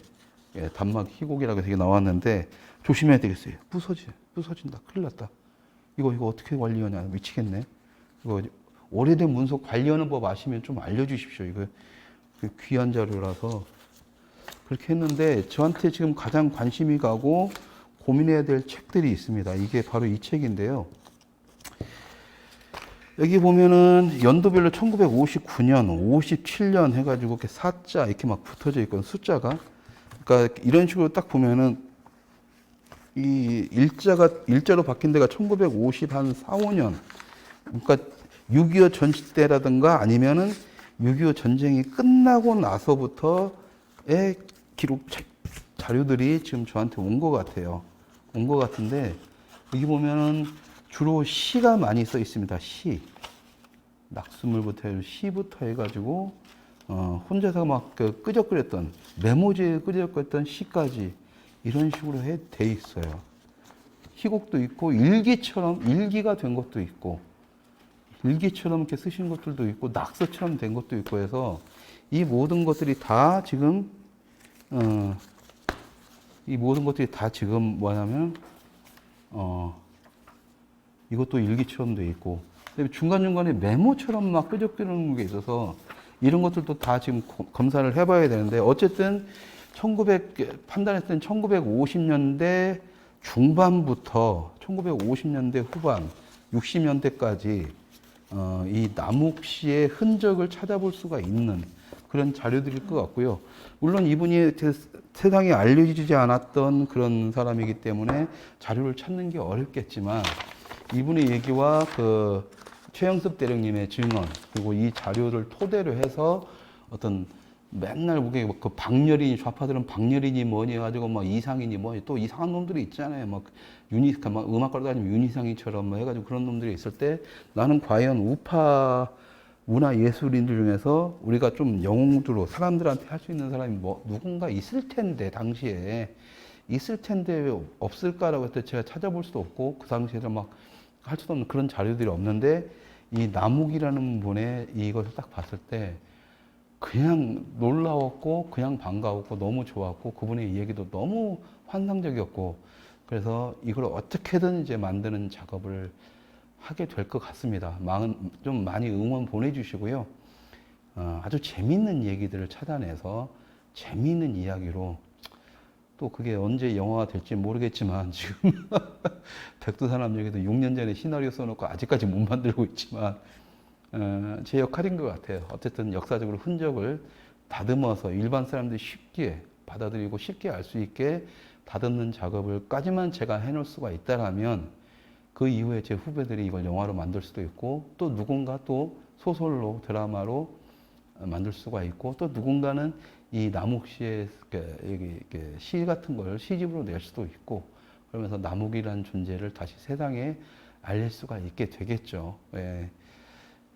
단막 희곡이라고 해서 이게 나왔는데 조심해야 되겠어요. 부서진다. 큰일 났다. 이거 어떻게 관리하냐 미치겠네. 이거 오래된 문서 관리하는 법 아시면 좀 알려주십시오. 이거 귀한 자료라서 그렇게 했는데 저한테 지금 가장 관심이 가고 고민해야 될 책들이 있습니다. 이게 바로 이 책인데요. 여기 보면은 연도별로 1959년, 57년 해가지고 이렇게 사자 이렇게 막 붙어져 있거든 숫자가. 그러니까 이런 식으로 딱 보면은 이 일자로 바뀐 데가 1954, 5년. 그러니까 6.25 전시 때라든가 아니면은 6.25 전쟁이 끝나고 나서부터의 기록 자료들이 지금 저한테 온 것 같아요. 온 것 같은데 여기 보면은 주로 시가 많이 써 있습니다. 시. 낙수물부터 시부터 해가지고 혼자서 막 끄적거렸던 메모지에 끄적거렸던 시까지 이런 식으로 돼 있어요. 희곡도 있고 일기가 된 것도 있고 일기처럼 이렇게 쓰신 것들도 있고 낙서처럼 된 것도 있고 해서 이 모든 것들이 다 지금 뭐냐면 이것도 일기처럼 돼 있고 중간중간에 메모처럼 막 끄적거리는 게 있어서 이런 것들도 다 지금 검사를 해봐야 되는데 어쨌든 판단했을 땐 1950년대 중반부터 1950년대 후반 60년대까지 이 남욱 씨의 흔적을 찾아볼 수가 있는 그런 자료들일 것 같고요. 물론 이분이 세상에 알려지지 않았던 그런 사람이기 때문에 자료를 찾는 게 어렵겠지만 이분의 얘기와 그 최영섭 대령님의 증언 그리고 이 자료를 토대로 해서 어떤 맨날 그게 그 박렬인이 좌파들은 박렬인이 뭐니 해가지고 막 이상인이 뭐니 또 이상한 놈들이 있잖아요. 막 음악가로 다니면 윤희상이처럼 뭐 해가지고 그런 놈들이 있을 때 나는 과연 우파 문화 예술인들 중에서 우리가 좀 영웅으로 사람들한테 할 수 있는 사람이 뭐 누군가 있을 텐데 당시에 있을 텐데 왜 없을까라고 했을 때 제가 찾아볼 수도 없고 그 당시에는 막 할 수도 없는 그런 자료들이 없는데 이 남욱이라는 분의 이것을 딱 봤을 때 그냥 놀라웠고 그냥 반가웠고 너무 좋았고 그분의 얘기도 너무 환상적이었고 그래서 이걸 어떻게든 이제 만드는 작업을 하게 될 것 같습니다. 좀 많이 응원 보내주시고요. 아주 재밌는 얘기들을 찾아내서 재미있는 이야기로 또 그게 언제 영화가 될지 모르겠지만 지금 백두산업 얘기도 6년 전에 시나리오 써놓고 아직까지 못 만들고 있지만 제 역할인 것 같아요. 어쨌든 역사적으로 흔적을 다듬어서 일반 사람들이 쉽게 받아들이고 쉽게 알 수 있게 다듬는 작업을까지만 제가 해놓을 수가 있다라면 그 이후에 제 후배들이 이걸 영화로 만들 수도 있고 또 누군가 또 소설로 드라마로 만들 수가 있고 또 누군가는 이 남욱 씨의 시 같은 걸 시집으로 낼 수도 있고 그러면서 남욱이라는 존재를 다시 세상에 알릴 수가 있게 되겠죠. 예.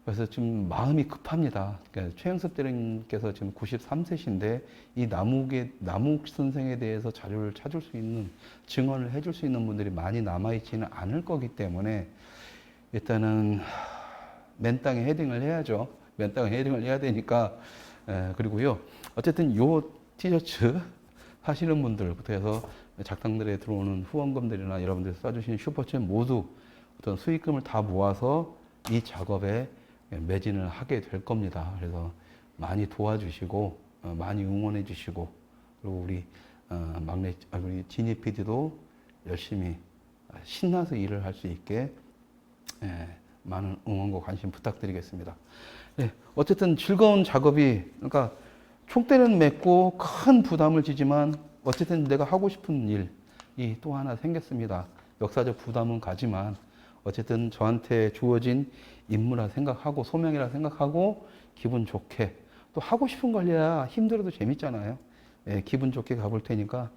그래서 지금 마음이 급합니다. 그러니까 최영섭 대령님께서 지금 93세신데 이 남욱 선생에 대해서 자료를 찾을 수 있는 증언을 해줄 수 있는 분들이 많이 남아있지는 않을 거기 때문에 일단은 맨 땅에 헤딩을 해야죠. 맨 땅에 헤딩을 해야 되니까 그리고요. 어쨌든 요 티셔츠 하시는 분들부터 해서 작당들에 들어오는 후원금들이나 여러분들이 쏴주신 슈퍼챗 모두 어떤 수익금을 다 모아서 이 작업에 매진을 하게 될 겁니다. 그래서 많이 도와주시고 많이 응원해 주시고, 그리고 우리 우리 진희 PD도 열심히 신나서 일을 할 수 있게 많은 응원과 관심 부탁드리겠습니다. 네, 어쨌든 즐거운 작업이, 그러니까 총대는 맺고 큰 부담을 지지만 어쨌든 내가 하고 싶은 일이 또 하나 생겼습니다. 역사적 부담은 가지만 어쨌든 저한테 주어진 임무라 생각하고 소명이라 생각하고 기분 좋게 또 하고 싶은 걸 해야 힘들어도 재밌잖아요. 기분 좋게 가볼 테니까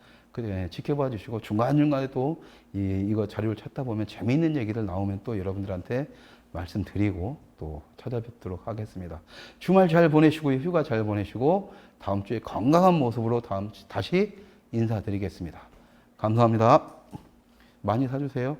지켜봐 주시고 중간중간에 또 이거 자료를 찾다 보면 재미있는 얘기들 나오면 또 여러분들한테 말씀드리고 또 찾아뵙도록 하겠습니다. 주말 잘 보내시고 휴가 잘 보내시고 다음 주에 건강한 모습으로 다시 인사드리겠습니다. 감사합니다. 많이 사주세요.